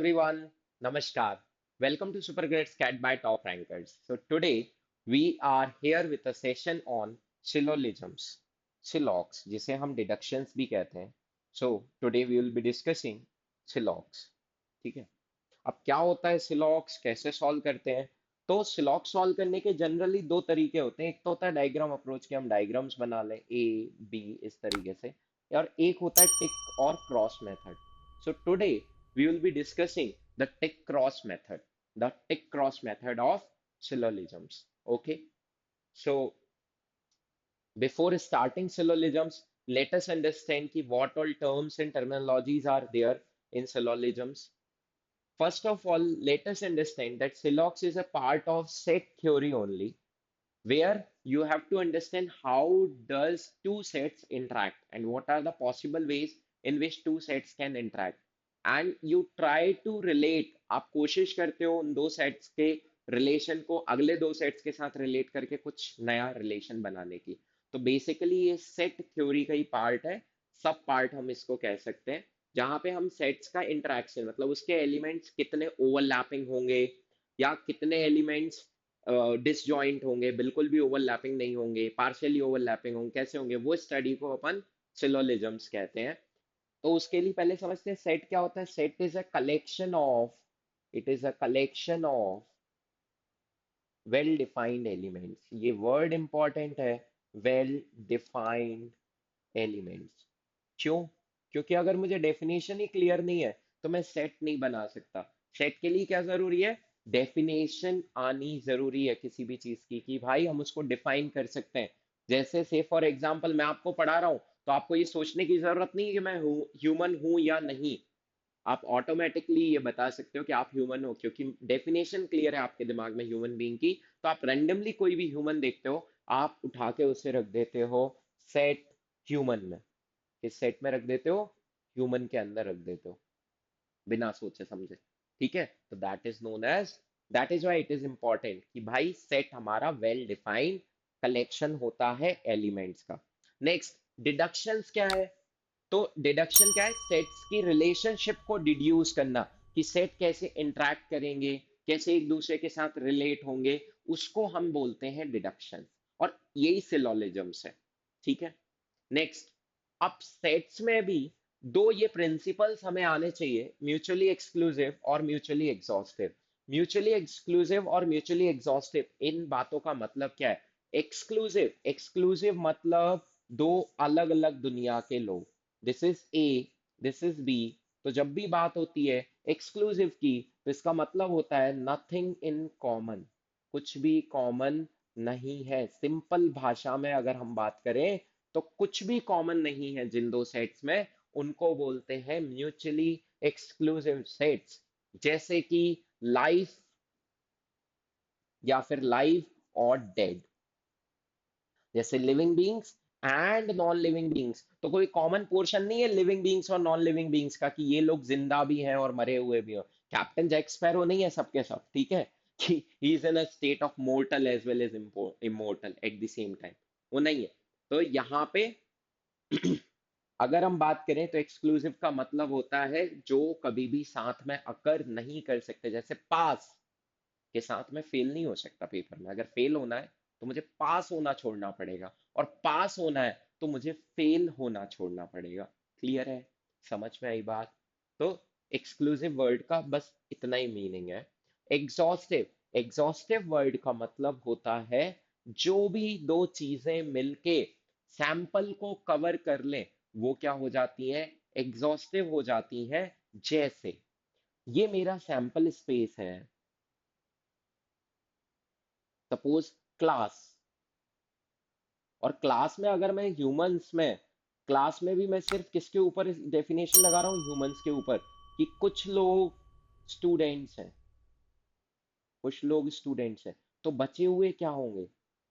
everyone. Namaskar. Welcome to Super Great Scat by Top Rankers. So today we are here with a session on syllogisms, syllogs, जिसे हम deductions भी कहते हैं. So today we will be discussing syllogs. ठीक है. अब क्या होता है सिलॉक्स, कैसे सॉल्व करते हैं? तो सिलॉक्स सॉल्व करने के जनरली दो तरीके होते हैं. एक तो होता है डायग्राम अप्रोच के, हम डायग्राम्स बना लें ए बी इस तरीके से, और एक होता है टिक और cross method. So today we will be discussing the tick cross method, the tick cross method of syllogisms. Okay, so before starting syllogisms, let us understand ki what all terms and terminologies are there in syllogisms. First of all, let us understand that Silox is a part of set theory only, where you have to understand how does two sets interact and what are the possible ways in which two sets can interact. And you try to relate, आप कोशिश करते हो उन दो sets के relation को अगले दो सेट्स के साथ रिलेट करके कुछ नया रिलेशन बनाने की. तो बेसिकली ये सेट थ्योरी का ही पार्ट है, सब पार्ट हम इसको कह सकते हैं, जहां पे हम सेट्स का इंटरेक्शन मतलब उसके एलिमेंट्स कितने ओवरलैपिंग होंगे या कितने एलिमेंट्स डिसजॉइंट होंगे, बिल्कुल भी ओवरलैपिंग नहीं होंगे, पार्शियली ओवरलैपिंग होंगे, कैसे होंगे, वो स्टडी को अपन सिलोलिज्म्स कहते हैं. तो उसके लिए पहले समझते हैं सेट क्या होता है. Set is a collection of, it is a collection of well defined elements. ये वर्ड इंपॉर्टेंट है, वेल डिफाइंड एलिमेंट्स. क्यों? क्योंकि अगर मुझे डेफिनेशन ही क्लियर नहीं है तो मैं सेट नहीं बना सकता. सेट के लिए क्या जरूरी है? डेफिनेशन आनी जरूरी है किसी भी चीज की, कि भाई हम उसको डिफाइन कर सकते हैं. जैसे से फॉर एग्जांपल मैं आपको पढ़ा रहा हूं, तो आपको ये सोचने की जरूरत नहीं है कि मैं ह्यूमन हूं या नहीं. आप ऑटोमेटिकली ये बता सकते हो कि आप ह्यूमन हो, क्योंकि डेफिनेशन क्लियर है आपके दिमाग में ह्यूमन बीइंग की. तो आप रैंडमली कोई भी ह्यूमन देखते हो, आप उठा के उसे रख देते हो सेट ह्यूमन में, इस सेट में रख देते हो, ह्यूमन के अंदर रख देते हो, बिना सोचे समझे. ठीक है, तो that is why it is important कि भाई सेट हमारा वेल डिफाइंड कलेक्शन होता है एलिमेंट्स का. नेक्स्ट, डिडक्शंस क्या है? तो डिडक्शन क्या है? सेट्स की रिलेशनशिप को डिड्यूस करना, कि सेट कैसे इंटरैक्ट करेंगे, कैसे एक दूसरे के साथ रिलेट होंगे, उसको हम बोलते हैं डिडक्शन. और यही सिलोलिज्म्स है. ठीक है. नेक्स्ट, अब सेट्स में भी दो ये प्रिंसिपल्स हमें आने चाहिए, म्यूचुअली एक्सक्लूसिव और म्यूचुअली एग्जॉस्टिव. म्यूचुअली एक्सक्लूसिव और म्यूचुअली एग्जॉस्टिव, इन बातों का मतलब क्या है? एक्सक्लूसिव, एक्सक्लूसिव मतलब दो अलग अलग दुनिया के लोग. This is A, this is B. तो जब भी बात होती है एक्सक्लूसिव की, तो इसका मतलब होता है नथिंग इन कॉमन, कुछ भी कॉमन नहीं है. सिंपल भाषा में अगर हम बात करें, तो कुछ भी कॉमन नहीं है जिन दो सेट्स में, उनको बोलते हैं म्यूचुअली एक्सक्लूसिव सेट्स. जैसे कि लाइफ या फिर लाइफ और डेड, जैसे living beings and non living beings. तो कोई कॉमन पोर्शन नहीं है लिविंग बींग्स और नॉन लिविंग बींग्स का, कि ये लोग जिंदा भी हैं और मरे हुए भी हैं. कैप्टन जैक स्पैरो नहीं है सबके सब. ठीक है, कि he is in a state of mortal as well as immortal at the same time, वो नहीं है. तो यहाँ पे अगर हम बात करें तो एक्सक्लूसिव का मतलब होता है जो कभी भी साथ में अकर नहीं कर सकते. जैसे पास के साथ में फेल नहीं हो सकता पेपर में. अगर फेल होना है तो मुझे पास होना छोड़ना पड़ेगा, और पास होना है तो मुझे फेल होना छोड़ना पड़ेगा. क्लियर है? समझ में आई बात? तो एक्सक्लूसिव वर्ड का बस इतना ही मीनिंग है. एग्जॉस्टिव, एग्जॉस्टिव वर्ड का मतलब होता है जो भी दो चीजें मिलके सैंपल को कवर कर लें, वो क्या हो जाती है? एग्जॉस्टिव हो जाती है. जैसे ये मेरा सैंपल स्पेस है, सपोज क्लास, और क्लास में अगर मैं ह्यूमंस में, क्लास में भी मैं सिर्फ किसके ऊपर डेफिनेशन लगा रहा हूँ? ह्यूमंस के ऊपर, कि कुछ लोग स्टूडेंट्स हैं, कुछ लोग स्टूडेंट्स हैं, तो बचे हुए क्या होंगे?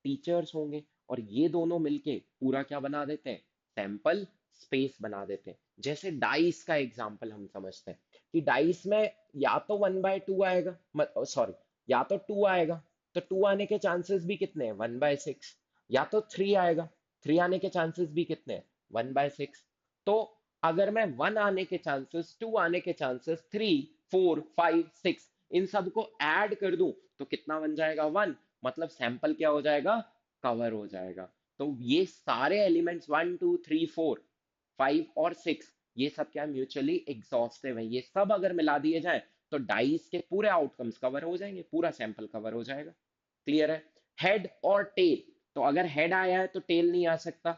टीचर्स होंगे. और ये दोनों मिलके पूरा क्या बना देते हैं? सैंपल स्पेस बना देते हैं. जैसे डाइस का एग्जांपल हम समझते हैं, कि डाइस में या तो 1/2 आएगा, सॉरी, या तो 2 आएगा, तो 2 आने के चांसेस भी कितने हैं? 1/6. या तो 3 आएगा, 3 आने के चांसेस भी कितने हैं? 1/6. तो अगर मैं 1 आने के चांसेस, 2 आने के चांसेस, 3, 4, 5, 6 इन सबको ऐड कर दूं तो कितना बन जाएगा? 1। मतलब सैंपल क्या हो जाएगा? कवर हो जाएगा। तो ये सारे एलिमेंट्स 1, 2, 3, 4, 5 और 6 ये सब क्या म्यूचुअली एग्जॉस्टिव है। ये सब अगर मिला दिए जाए तो डाइस के पूरे आउटकम्स कवर हो जाएंगे, पूरा सैंपल कवर हो जाएगा। क्लियर है? हेड और टेल, तो अगर हेड आया है तो टेल नहीं आ सकता।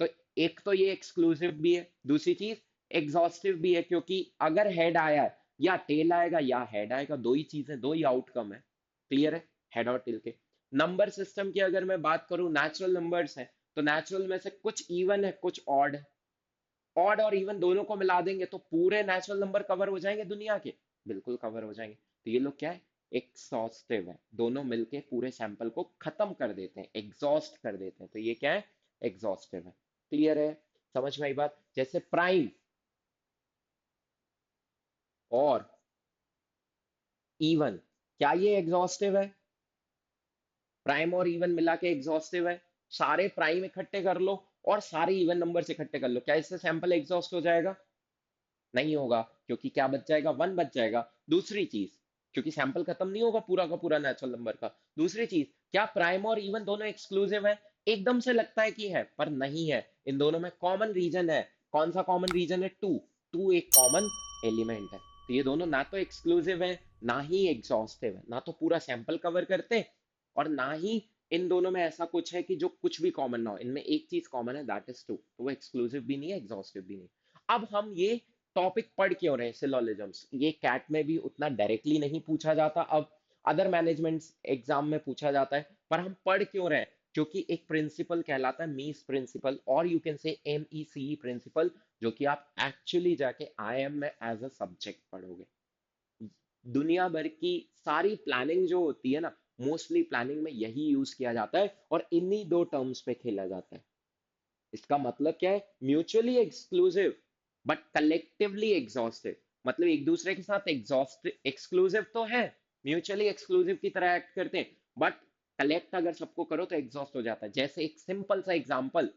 तो एक तो ये एक्सक्लूसिव भी है, दूसरी चीज एग्जॉस्टिव भी है, क्योंकि अगर हेड आया है या टेल आएगा या हेड आएगा, दो ही चीजें, दो ही आउटकम है। क्लियर है? हेड और टेल के। नंबर सिस्टम की अगर मैं बात करूं, नेचुरल नंबर्स है, तो नेचुरल में से कुछ इवन है कुछ ऑड है। ऑड और इवन दोनों को मिला देंगे तो पूरे नेचुरल नंबर कवर हो जाएंगे दुनिया के। बिल्कुल कवर हो जाएंगे। तो ये लोग क्या है? एग्जॉस्टिव है, दोनों मिलके पूरे सैंपल को खत्म कर देते हैं, एग्जॉस्ट कर देते हैं। तो ये क्या है? एग्जॉस्टिव है। क्लियर है? समझ में आई बात? जैसे प्राइम और इवन, क्या ये एग्जॉस्टिव है? प्राइम और इवन मिला के एग्जॉस्टिव है। सारे प्राइम इकट्ठे कर लो और सारे इवन नंबर इकट्ठे कर लो, क्या इससे सैंपल एग्जॉस्ट हो जाएगा? नहीं होगा, क्योंकि क्या बच जाएगा? 1 बच जाएगा। दूसरी चीज, क्योंकि सैंपल खत्म नहीं होगा पूरा का पूरा नेचुरल नंबर का। दूसरी चीज, क्या प्राइम और इवन दोनों एक्सक्लूसिव है? एकदम से लगता है कि है, पर नहीं है। इन दोनों में कॉमन रीजन है। कौन सा कॉमन रीजन है? टू। टू एक कॉमन एलिमेंट है। तो ये दोनों ना तो एक्सक्लूसिव है, ना ही एग्जॉस्टिव है, ना तो पूरा सैंपल कवर करते, और ना ही इन दोनों में ऐसा कुछ है कि जो कुछ भी कॉमन ना हो। इनमें एक चीज कॉमन है, दैट इज टू। तो वो एक्सक्लूसिव भी नहीं है, एग्जॉस्टिव भी नहीं। अब हम ये टॉपिक पढ़ क्यों रहे हैं? सिलोजिज्म्स, ये कैट में भी उतना डायरेक्टली नहीं पूछा जाता, अब अदर मैनेजमेंट एग्जाम में पूछा जाता है, पर हम पढ़ क्यों रहे हैं? क्योंकि एक प्रिंसिपल कहलाता है मीस प्रिंसिपल, और you can say MECE principle, जो कि आप एक्चुअली जाके IIM में एज अ सब्जेक्ट पढ़ोगे। दुनिया भर की सारी प्लानिंग जो होती है ना, मोस्टली प्लानिंग में यही यूज किया जाता है, और इन्हीं दो टर्म्स पे खेला जाता है। इसका मतलब क्या है? Mutually exclusive but collectively exhaustive. मतलब एक दूसरे के साथ एग्जॉस्ट एक्सक्लूसिव तो है, म्यूचुअली एक्सक्लूसिव की तरह एक्ट करते हैं, बट कलेक्ट अगर सबको करो तो एग्जॉस्ट हो जाता है। जैसे एक सिंपल सा एग्जांपल,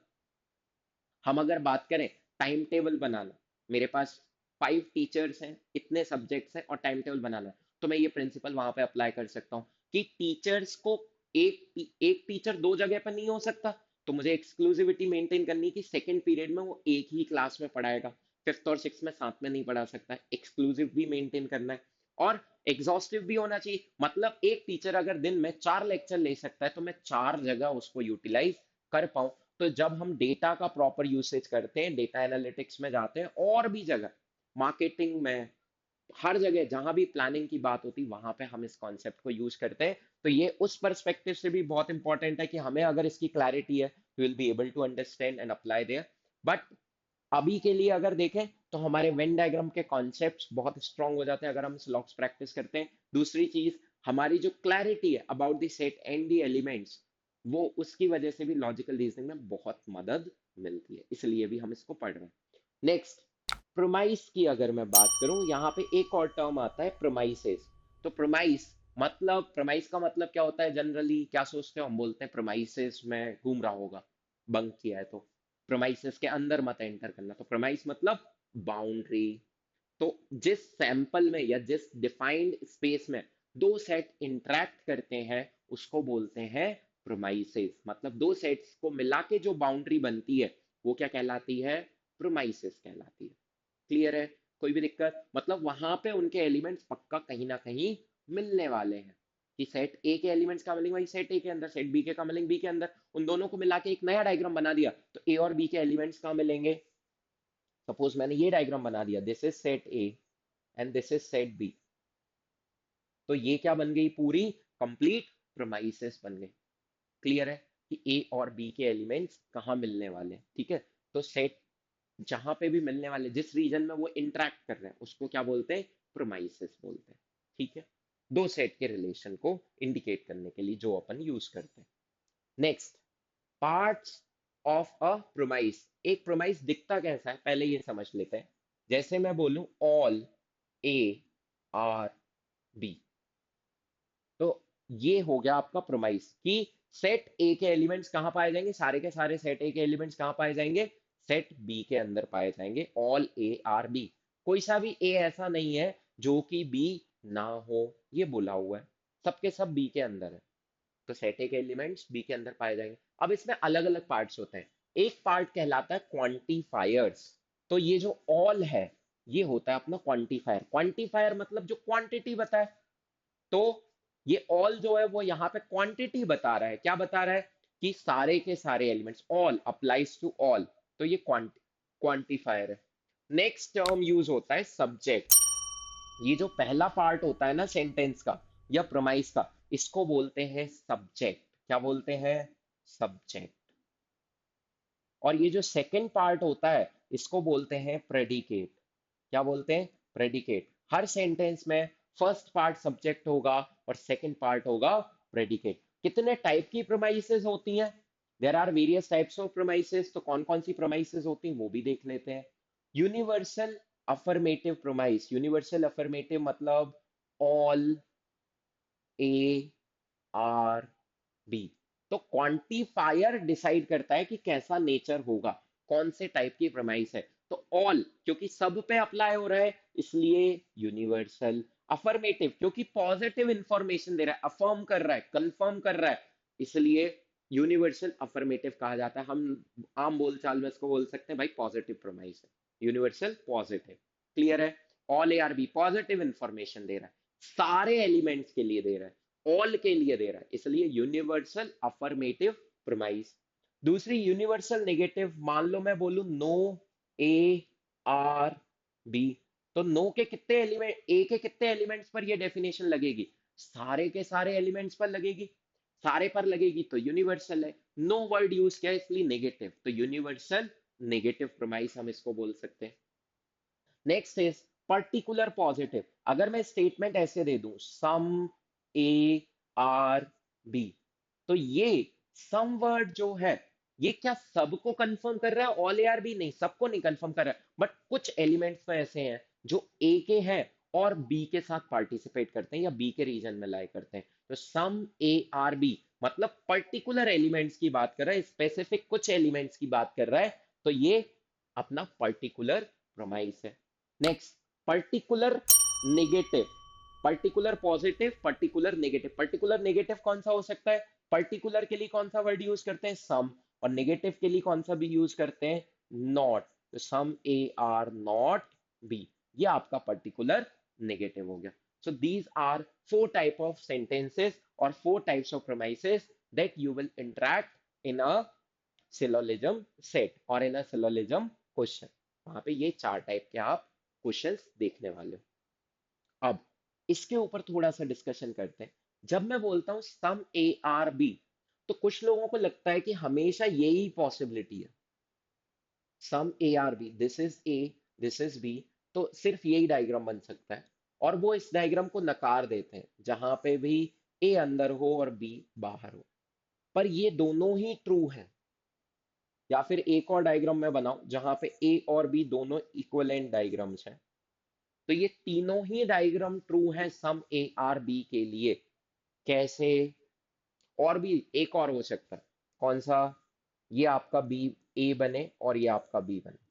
हम अगर बात करें टाइम टेबल बनाना, मेरे पास 5 टीचर्स हैं, इतने सब्जेक्ट्स हैं, और टाइम टेबल बनाना है, तो मैं ये प्रिंसिपल वहां पे अप्लाई कर सकता हूँ कि टीचर्स को एक टीचर दो जगह पर नहीं हो सकता। तो मुझे एक्सक्लूसिविटी मेंटेन करनी कि सेकंड पीरियड में वो एक ही क्लास में पढ़ाएगा, फिफ्थ और सिक्स में साथ में नहीं पढ़ा सकता। एक्सक्लूसिव भी मेंटेन करना है, और एग्जॉस्टिव भी होना चाहिए। मतलब एक टीचर अगर दिन में 4 लेक्चर ले सकता है, तो मैं 4 जगह उसको यूटिलाइज कर पाऊं। तो जब हम डेटा का प्रॉपर यूसेज करते हैं, डेटा एनालिटिक्स में जाते हैं, और भी जगह, मार्केटिंग में, हर जगह जहां भी प्लानिंग की बात होती, वहां पे हम इस कॉन्सेप्ट को यूज करते हैं। तो ये उस पर्सपेक्टिव से भी बहुत इंपॉर्टेंट है कि हमें अगर इसकी क्लैरिटी है, will be able to understand and apply there. But अभी के लिए अगर देखें तो हमारे वेन डायग्राम के कॉन्सेप्ट्स बहुत स्ट्रांग हो जाते हैं अगर हम स्लॉक्स प्रैक्टिस करते हैं। दूसरी चीज, हमारी जो क्लैरिटी है about the set and the elements, वो उसकी वजह से भी लॉजिकल रीजनिंग में बहुत मदद मिलती है, इसलिए भी हम इसको पढ़ रहे हैं। नेक्स्ट, प्रोमाइस की अगर मैं बात करूं, यहाँ पे एक और टर्म आता है प्रोमाइसेस। तो प्रोमाइस का मतलब क्या होता है? जनरली क्या सोचते हो? हम बोलते हैं प्रोमाइसेस में घूम रहा होगा, बंक किया है तो। प्रोमाइसेस के अंदर मत एंटर करना, तो प्रोमाइस मतलब बाउंड्री। तो जिस सैंपल में या जिस डिफाइंड स्पेस में दो सेट इंटरेक्ट करते हैं, उसको बोलते हैं प्रोमाइसेस। मतलब दो सेट्स को मिला के जो बाउंड्री बनती है, वो क्या कहलाती है? प्रोमाइसेस कहलाती है। क्लियर है? कोई भी दिक्कत? मतलब वहां पे उनके एलिमेंट्स पक्का कहीं ना कहीं मिलने वाले हैं, कि सेट ए के एलिमेंट्स कहाँ मिलेंगे? वही सेट ए के अंदर। सेट बी के कहाँ मिलेंगे? बी के अंदर। उन दोनों को मिला के एक नया डायग्राम बना दिया, तो ए और बी के एलिमेंट्स कहाँ मिलेंगे? सपोज मैंने ये डायग्राम बना दिया, this is set A and this is set B, तो ये क्या बन गई? पूरी कंप्लीट प्रोमाइसेस बन गई। क्लियर है कि ए और बी के एलिमेंट्स कहाँ मिलने वाले हैं? ठीक है। तो सेट जहां पे भी मिलने वाले, जिस रीजन में वो इंटरेक्ट कर रहे हैं, उसको क्या बोलते हैं? प्रोमाइसेस बोलते हैं। ठीक है। दो सेट के रिलेशन को इंडिकेट करने के लिए जो अपन यूज करते हैं। Next, parts of a promise. एक प्रोमाइस दिखता कैसा है, पहले ये समझ लेते हैं। जैसे मैं बोलूं ऑल A R B, तो ये हो गया आपका प्रोमाइस कि सेट ए के एलिमेंट्स कहां पाए जाएंगे? सारे के सारे सेट ए के एलिमेंट्स कहां पाए जाएंगे? सेट बी के अंदर पाए जाएंगे। ऑल ए आर बी, कोई सा भी ए ऐसा नहीं है जो कि बी ना हो, ये बोला हुआ है, सबके सब बी के अंदर है। तो सेट ए के एलिमेंट्स बी के अंदर पाए जाएंगे। अब इसमें अलग अलग पार्ट्स होते हैं। एक पार्ट कहलाता है क्वांटिफायर्स। तो ये जो ऑल है ये होता है अपना क्वांटिफायर। क्वांटिफायर मतलब जो क्वांटिटी बताए। तो ये ऑल जो है वो यहाँ पे क्वांटिटी बता रहा है। क्या बता रहा है? कि सारे के सारे elements, all applies to all. तो ये क्वांटिफायर है। नेक्स्ट टर्म यूज होता है सब्जेक्ट। ये जो पहला पार्ट होता है ना सेंटेंस का या प्रोमाइस का, इसको बोलते हैं सब्जेक्ट। क्या बोलते हैं? सब्जेक्ट। और ये जो सेकंड पार्ट होता है इसको बोलते हैं प्रेडिकेट। क्या बोलते हैं? प्रेडिकेट। हर सेंटेंस में फर्स्ट पार्ट सब्जेक्ट होगा और सेकंड पार्ट होगा प्रेडिकेट। कितने टाइप की प्रोमाइसेस होती हैं? There are various types of promises. तो कौन कौन सी प्रोमाइसेस होती हैं वो भी देख लेते हैं। Universal affirmative promise. Universal affirmative मतलब ऑल ए आर बी। तो क्वांटिफायर डिसाइड करता है कि कैसा नेचर होगा, कौन से टाइप की प्रोमाइस है। तो ऑल क्योंकि सब पे अप्लाई हो रहा है इसलिए यूनिवर्सल। अफर्मेटिव क्योंकि पॉजिटिव इंफॉर्मेशन दे रहा है, अफर्म कर रहा है, कंफर्म कर रहा है, इसलिए यूनिवर्सल अफर्मेटिव कहा जाता है। हम आम बोलचाल में इसको बोल सकते हैं भाई पॉजिटिव प्रोमाइस है, यूनिवर्सल पॉजिटिव। क्लियर है? All A are B positive information दे रहा है, सारे एलिमेंट्स के लिए दे रहा है, ऑल के लिए दे रहा है, इसलिए यूनिवर्सल अफर्मेटिव प्रोमाइस। दूसरी यूनिवर्सल नेगेटिव, मान लो मैं बोलूं नो ए आर बी। तो नो के कितने एलिमेंट, ए के कितने एलिमेंट्स पर ये डेफिनेशन लगेगी? सारे के सारे एलिमेंट्स पर लगेगी। सारे पर लगेगी तो यूनिवर्सल है। नो वर्ड यूज किया इसलिए नेगेटिव, तो यूनिवर्सल नेगेटिव प्रोमाइस हम इसको बोल सकते हैं। Next is particular positive. अगर मैं स्टेटमेंट ऐसे दे दूं सम ए आर बी, तो ये सम वर्ड जो है ये क्या सबको कंफर्म कर रहा है? ऑल ए आर बी नहीं, सबको नहीं कंफर्म कर रहा है, बट कुछ एलिमेंट्स तो ऐसे हैं जो ए के हैं और बी के साथ पार्टिसिपेट करते हैं या बी के रीजन में लाई करते हैं। तो सम ए आर बी मतलब पर्टिकुलर एलिमेंट्स की बात कर रहा है, स्पेसिफिक कुछ एलिमेंट्स की बात कर रहा है। तो ये अपना पर्टिकुलर प्रोमाइस है। Next, particular negative. Particular positive, particular negative. Particular negative कौन सा हो सकता है? पर्टिकुलर के लिए कौन सा वर्ड यूज करते हैं? सम। और नेगेटिव के लिए कौन सा भी यूज करते हैं? नॉट। तो some A are not B, ये आपका पर्टिकुलर नेगेटिव हो गया। So these are four type of sentences और four types of promises that you will interact in a syllogism set और इन अ सिलोलिज्म क्वेश्चन। वहां पे ये चार टाइप के आप क्वेश्चंस देखने वाले हो। अब इसके ऊपर थोड़ा सा डिस्कशन करते हैं। जब मैं बोलता हूं सम ए आर बी, तो कुछ लोगों को लगता है कि हमेशा यही पॉसिबिलिटी है, some A are B, this is A, this is B, तो सिर्फ यही डायग्राम बन सकता है। और वो इस डायग्राम को नकार देते हैं जहां पे भी ए अंदर हो और बी बाहर हो। पर ये दोनों ही ट्रू है। या फिर एक और डायग्राम मैं बनाऊं जहां पे ए और बी दोनों इक्विवेलेंट डायग्राम्स हैं। तो ये तीनों ही डायग्राम ट्रू है सम ए आर बी के लिए। कैसे? और भी एक और हो सकता है। कौन सा? ये आपका बी ए बने और ये आपका बी बने।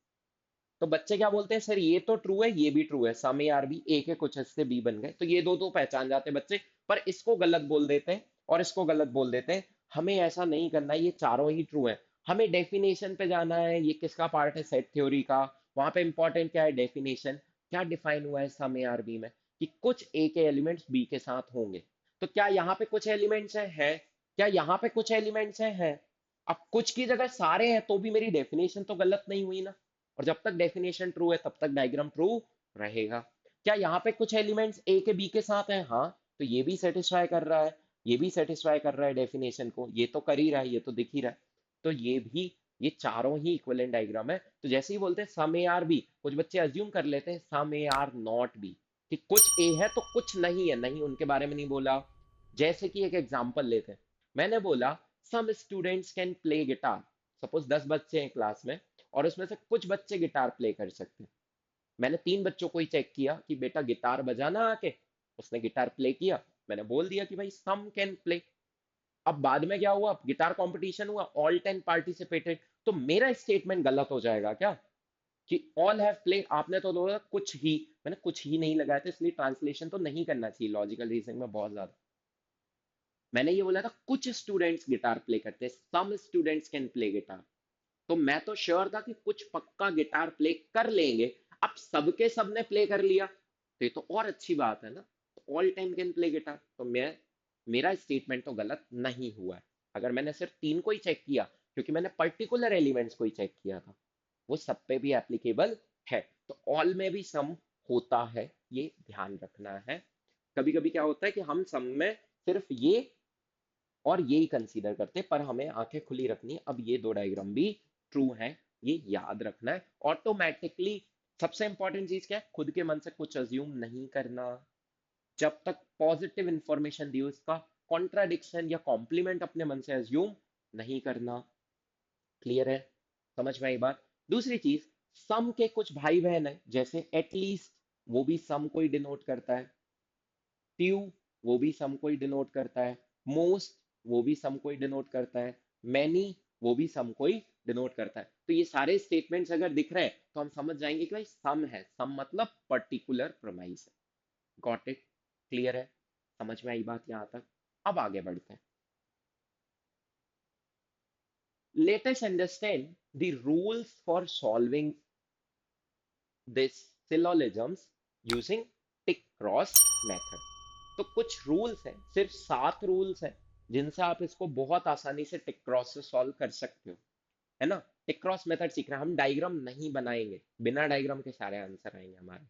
तो बच्चे क्या बोलते हैं, सर ये तो ट्रू है ये भी ट्रू है, सम ए आर बी, ए के कुछ हिस्से बी बन गए, तो ये दो तो पहचान जाते हैं बच्चे। पर इसको गलत बोल देते हैं और इसको गलत बोल देते हैं। हमें ऐसा नहीं करना है, ये चारों ही ट्रू है। हमें डेफिनेशन पे जाना है, ये किसका पार्ट है? सेट थ्योरी का। वहां पे इंपॉर्टेंट क्या है? डेफिनेशन। क्या डिफाइन हुआ है सम ए आर बी में? कि कुछ ए के एलिमेंट्स बी के साथ होंगे। तो क्या यहाँ पे कुछ एलिमेंट्स हैं? है। क्या यहाँ पे कुछ एलिमेंट्स हैं? है। अब कुछ की जगह सारे हैं तो भी मेरी डेफिनेशन तो गलत नहीं हुई ना। और जब तक डेफिनेशन ट्रू है तब तक डायग्राम ट्रू रहेगा। क्या यहाँ पे कुछ एलिमेंट्स ए के बी के साथ हैं? हाँ। तो ये भी सेटिस्फाई कर रहा है, ये भी सेटिस्फाई कर रहा है डेफिनेशन को, ये तो कर ही रहा है, ये तो दिख ही रहा है। तो ये भी, ये चारों ही इक्विवेलेंट डायग्राम है। तो जैसे ही बोलते हैं सम ए आर बी, कुछ बच्चे अज्यूम कर लेते हैं सम ए आर नॉट बी, कि कुछ ए है तो कुछ नहीं है। नहीं, उनके बारे में नहीं बोला। जैसे कि एक एग्जांपल लेते हैं। मैंने बोला some students can play guitar. Suppose 10 बच्चे हैं क्लास में और उसमें से कुछ बच्चे गिटार प्ले कर सकते हैं। मैंने 3 बच्चों को ही चेक किया कि बेटा गिटार बजाना आके। उसने गिटार प्ले किया, मैंने बोल दिया कि भाई सम कैन प्ले। अब बाद में क्या हुआ? गिटार कंपटीशन हुआ, ऑल 10 पार्टिसिपेटेड। तो मेरा स्टेटमेंट गलत हो जाएगा क्या कि ऑल हैव प्लेड, आपने तो बोला कुछ ही, मैंने कुछ ही नहीं लगाया था, इसलिए ट्रांसलेशन तो नहीं करना चाहिए लॉजिकल रीजनिंग में बहुत ज्यादा। मैंने ये बोला था कुछ स्टूडेंट्स गिटार प्ले करते हैं, some students can play guitar. तो मैं तो श्योर था कि कुछ पक्का गिटार प्ले कर लेंगे। अब सबके सब ने प्ले कर लिया तो ये तो और अच्छी बात है ना, all time can play guitar. तो मैं, मेरा स्टेटमेंट तो गलत नहीं हुआ है अगर मैंने सिर्फ तीन को ही चेक किया, क्योंकि मैंने पर्टिकुलर एलिमेंट्स को ही चेक किया था, वो सब पे भी एप्लीकेबल है। तो ऑल में भी सम होता है, ये ध्यान रखना है। कभी कभी क्या होता है कि हम सम में सिर्फ ये और ये ही कंसीडर करते हैं, पर हमें आंखें खुली रखनी है, अब ये दो डायग्राम भी ट्रू हैं, ये याद रखना है ऑटोमेटिकली। सबसे इंपॉर्टेंट चीज क्या है, खुद के मन से कुछ अज्यूम नहीं करना। जब तक पॉजिटिव इंफॉर्मेशन दी उसका कॉन्ट्राडिक्शन या कॉम्प्लीमेंट अपने मन से अज्यूम नहीं करना। क्लियर है, समझ में आई बात। दूसरी चीज, सम के कुछ भाई बहन है, जैसे एटलीस्ट वो भी सम को ही डिनोट करता है, फ्यू वो भी सम को ही डिनोट करता है, मोस्ट वो भी सम को ही डिनोट करता है, मैनी वो भी सम को ही डिनोट करता है। तो ये सारे स्टेटमेंट्स अगर दिख रहे हैं तो हम समझ जाएंगे कि भाई सम है, सम मतलब पर्टिकुलर प्रोमाइस है। गॉट इट, क्लियर है, समझ में आई बात यहां तक। अब आगे बढ़ते हैं। Let us understand the rules for solving this syllogisms using tick cross method. तो कुछ रूल्स हैं, सिर्फ 7 रूल्स हैं, जिनसे आप इसको बहुत आसानी से टिक क्रॉस से सॉल्व कर सकते हो, है ना। टिक क्रॉस मेथड सीख रहे हैं, हम डायग्राम नहीं बनाएंगे, बिना डायग्राम के सारे आंसर आएंगे हमारे।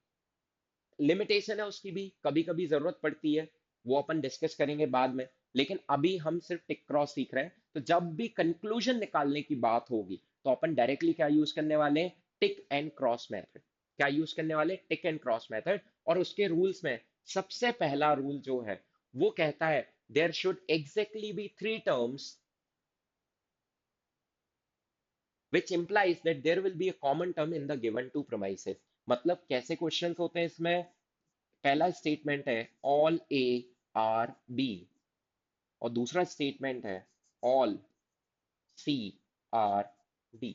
लिमिटेशन है उसकी भी, कभी कभी जरूरत पड़ती है, वो अपन डिस्कस करेंगे बाद में। लेकिन अभी हम सिर्फ टिक क्रॉस सीख रहे हैं, तो जब भी कंक्लूजन निकालने की बात होगी तो अपन डायरेक्टली क्या यूज करने वाले हैं, टिक एंड क्रॉस मेथड। क्या यूज करने वाले, टिक एंड क्रॉस मेथड। और उसके रूल्स में सबसे पहला रूल जो है वो कहता है there should exactly be 3 terms which implies that there will be a common term in the given two premises। मतलब कैसे क्वेश्चंस होते हैं इसमें, पहला स्टेटमेंट है ऑल ए आर बी, और दूसरा स्टेटमेंट है ऑल सी आर डी।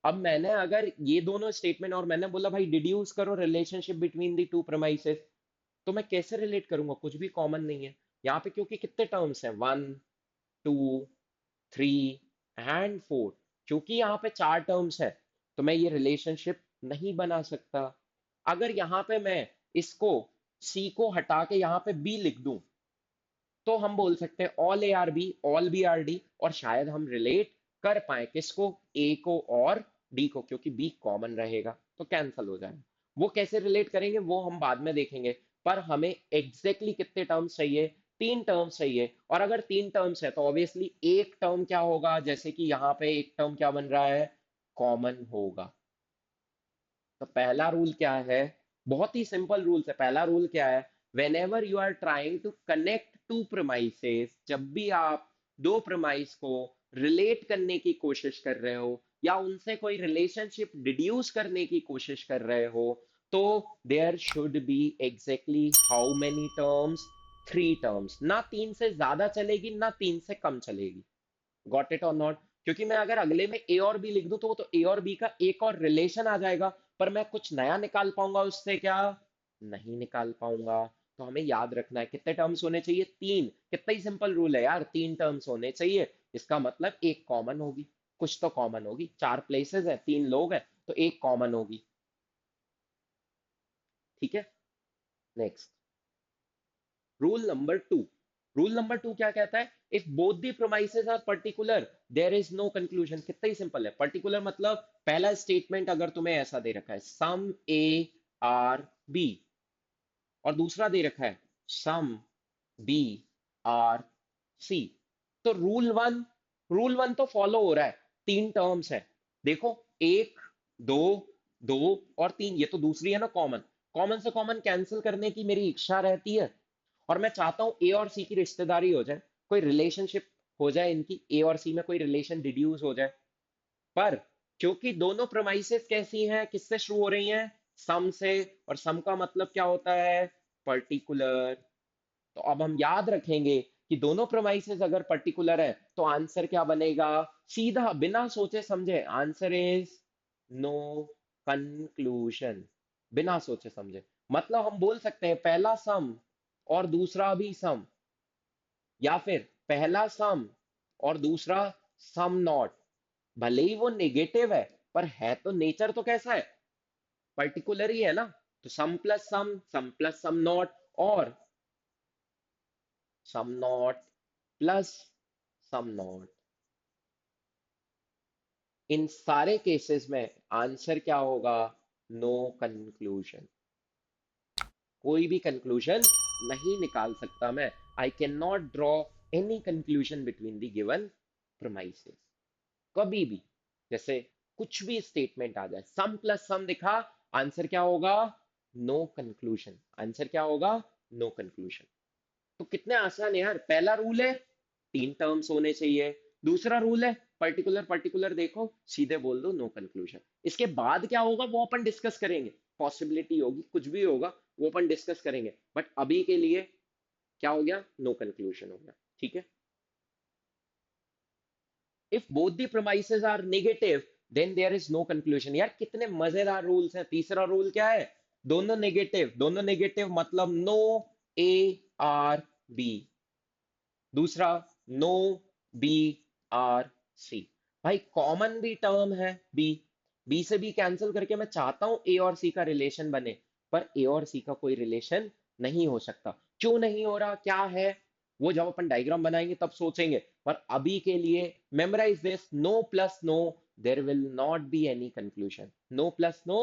अब मैंने अगर ये दोनों स्टेटमेंट और मैंने बोला भाई डिड्यूस करो relationship between the two premises, तो मैं कैसे रिलेट करूंगा, कुछ भी कॉमन नहीं है यहाँ पे, क्योंकि कितने टर्म्स हैं, 1 2 3 एंड 4। क्योंकि यहाँ पे 4 टर्म्स है तो मैं ये रिलेशनशिप नहीं बना सकता। अगर यहाँ पे मैं इसको सी को हटा के यहाँ पे बी लिख दूं, तो हम बोल सकते हैं all A are B, all B are D, और शायद हम रिलेट कर पाए किसको, ए को और डी को, क्योंकि बी कॉमन रहेगा तो कैंसल हो जाएगा। वो कैसे रिलेट करेंगे वो हम बाद में देखेंगे, पर हमें एग्जैक्टली कितने टर्म्स चाहिए, 3 टर्म्स चाहिए। और अगर 3 टर्म्स है तो ऑब्वियसली एक टर्म क्या होगा, जैसे कि यहाँ पे एक टर्म क्या बन रहा है, कॉमन होगा। तो पहला रूल क्या है, बहुत ही सिंपल रूल्स है। पहला रूल क्या है, whenever you are trying to connect two premises, जब भी आप दो प्रमाइस को रिलेट करने की कोशिश कर रहे हो या उनसे कोई रिलेशनशिप डिड्यूस करने की कोशिश कर रहे हो, तो there should be exactly how many terms, 3 terms. ना तीन से ज्यादा चलेगी ना तीन से कम चलेगी। गॉट इट और नॉट। क्योंकि मैं अगर अगले में ए और बी लिख दूं तो वो तो ए और बी का एक और रिलेशन आ जाएगा, पर मैं कुछ नया निकाल पाऊंगा उससे क्या, नहीं निकाल पाऊंगा। तो हमें याद रखना है कितने टर्म्स होने चाहिए, 3। कितना ही सिंपल रूल है यार, 3 टर्म्स होने चाहिए। इसका मतलब एक कॉमन होगी, कुछ तो कॉमन होगी, 4 प्लेसेस है, 3 लोग हैं, तो एक कॉमन होगी। ठीक है, next rule number 2। Rule number 2 क्या कहता है, if both the promises are particular there is no conclusion. कितना ही सिंपल है, पर्टिकुलर मतलब पहला स्टेटमेंट अगर तुम्हें ऐसा दे रखा है सम ए आर बी, और दूसरा दे रखा है सम बी आर सी, तो रूल वन तो फॉलो हो रहा है। 3 टर्म्स है, देखो, 1 2 2 और 3, ये तो दूसरी है ना कॉमन। कॉमन से कॉमन कैंसिल करने की मेरी इच्छा रहती है, और मैं चाहता हूं ए और सी की रिश्तेदारी हो जाए, कोई रिलेशनशिप हो जाए इनकी, ए और सी में कोई रिलेशन डिड्यूस हो जाए। पर क्योंकि दोनों प्रोमाइसेस कैसी हैं, किससे शुरू हो रही हैं, सम से, और सम का मतलब क्या होता है, पर्टिकुलर। तो अब हम याद रखेंगे कि दोनों प्रोमाइसेस अगर पर्टिकुलर है तो आंसर क्या बनेगा? सीधा बिना सोचे समझे आंसर इज नो कंक्लूजन। बिना सोचे समझे मतलब हम बोल सकते हैं पहला सम और दूसरा भी सम, या फिर पहला सम और दूसरा सम नॉट। भले ही वो नेगेटिव है पर है तो नेचर तो कैसा है? पर्टिकुलर ही है ना। तो सम प्लस सम नॉट और some not plus some not, इन सारे केसेस में आंसर क्या होगा? No conclusion. कोई भी कंक्लूजन नहीं निकाल सकता मैं। I can not draw any conclusion between the given promises. कभी भी, जैसे कुछ भी स्टेटमेंट आ जाए, सम प्लस सम दिखा, आंसर क्या होगा? No conclusion. आंसर क्या होगा? No conclusion. तो कितने आसान है यार। पहला रूल है तीन टर्म्स होने चाहिए। दूसरा रूल है पर्टिकुलर पर्टिकुलर देखो सीधे बोल दो नो कंक्लूजन। इसके बाद क्या होगा वो अपन डिस्कस करेंगे। पॉसिबिलिटी होगी, कुछ भी होगा, वो अपन डिस्कस करेंगे। बट अभी के लिए क्या हो गया? नो कंक्लूजन हो गया। ठीक है। If both the promises are negative then there is no conclusion. यार कितने मजेदार रूल्स हैं। तीसरा रूल क्या है? दोनों नेगेटिव, दोनों नेगेटिव मतलब नो ए आर बी। दूसरा नो बी आर सी। भाई कॉमन भी टर्म है बी, बी से बी कैंसिल करके मैं चाहता हूं ए और सी का रिलेशन बने, पर ए और सी का कोई रिलेशन नहीं हो सकता। क्यों नहीं हो रहा, क्या है, वो जब अपन डायग्राम बनाएंगे तब सोचेंगे। पर अभी के लिए memorise this, no plus no there will not be any conclusion. No plus no,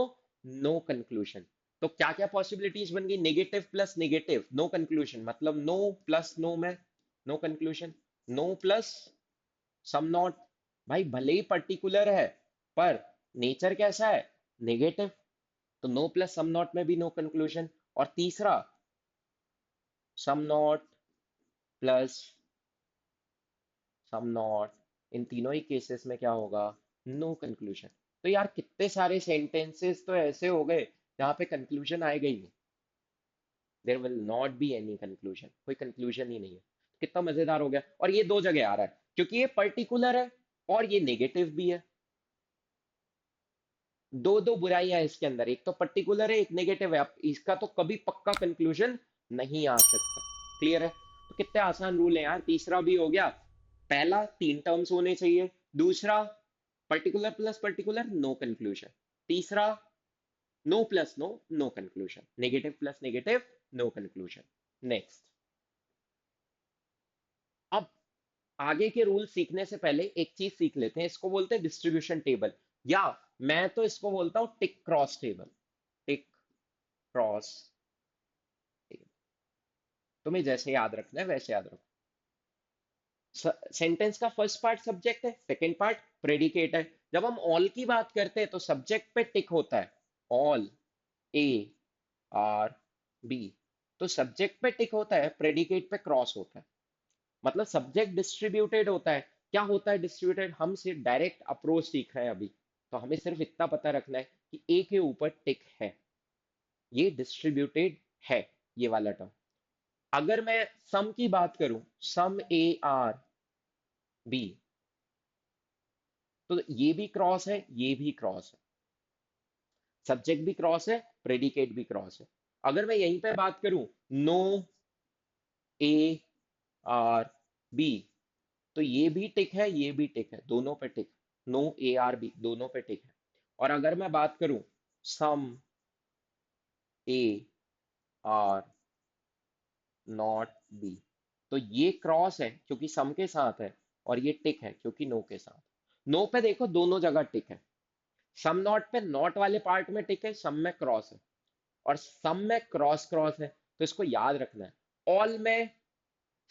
no conclusion. तो क्या क्या पॉसिबिलिटीज बन गई? Negative plus negative no conclusion, मतलब नो प्लस नो में no conclusion. No plus some not, भाई भले ही particular है पर नेचर कैसा है? नेगेटिव। तो नो प्लस सम नॉट में भी नो कंक्लूजन। और तीसरा some not plus some not, इन तीनों ही केसेस में क्या होगा? No conclusion. तो यार कितने सारे सेंटेंसेस तो ऐसे हो गए जहां पे कंक्लूजन आएगा ही नहीं। There will not be any conclusion, कोई कंक्लूजन ही नहीं है। कितना मजेदार हो गया। और ये दो जगह आ रहा है क्योंकि ये पर्टिकुलर है और ये नेगेटिव भी है। दो दो बुराइयां हैं इसके अंदर, एक तो पर्टिकुलर है एक नेगेटिव है। अब इसका तो कभी पक्का कंक्लूजन नहीं आ सकता। क्लियर है? तो कितने आसान रूल है यार। तीसरा भी हो गया। पहला तीन टर्म्स होने चाहिए। दूसरा particular plus particular no conclusion. तीसरा no plus no, no conclusion. Negative plus negative, no conclusion. Next. अब आगे के रूल सीखने से पहले एक चीज सीख लेते हैं, इसको बोलते हैं डिस्ट्रीब्यूशन टेबल, या मैं तो इसको बोलता हूं tick cross table. Tick cross table. तुम्हें जैसे याद रखना है वैसे याद रखो। सेंटेंस का फर्स्ट पार्ट सब्जेक्ट है, सेकंड पार्ट प्रेडिकेट है। जब हम ऑल की बात करते हैं तो सब्जेक्ट पे टिक होता है, ऑल, ए आर बी। तो सब्जेक्ट पे टिक होता है, प्रेडिकेट पे क्रॉस होता है। मतलब सब्जेक्ट डिस्ट्रीब्यूटेड होता है। क्या होता है डिस्ट्रीब्यूटेड? हम सिर्फ डायरेक्ट अप्रोच सीख रहे हैं अभी, तो हमें सिर्फ इतना पता रखना है कि ए के ऊपर टिक है, ये डिस्ट्रीब्यूटेड है, ये वाला टर्म। अगर मैं सम की बात करूं, सम ए आर बी, तो ये भी क्रॉस है, ये भी क्रॉस है। सब्जेक्ट भी क्रॉस है, प्रेडिकेट भी क्रॉस है। अगर मैं यहीं पे बात करूं, नो ए आर बी, तो ये भी टिक है, ये भी टिक है, दोनों पे टिक। नो ए आर बी दोनों पे टिक है। और अगर मैं बात करूं सम ए आर नॉट बी, तो ये क्रॉस है क्योंकि सम के साथ है, और ये टिक है क्योंकि नो के साथ। नो पे देखो दोनों जगह टिक है। सम नॉट पे नॉट वाले पार्ट में टिक है, सम में क्रॉस है। और सम में क्रॉस क्रॉस है, तो इसको याद रखना है। ऑल में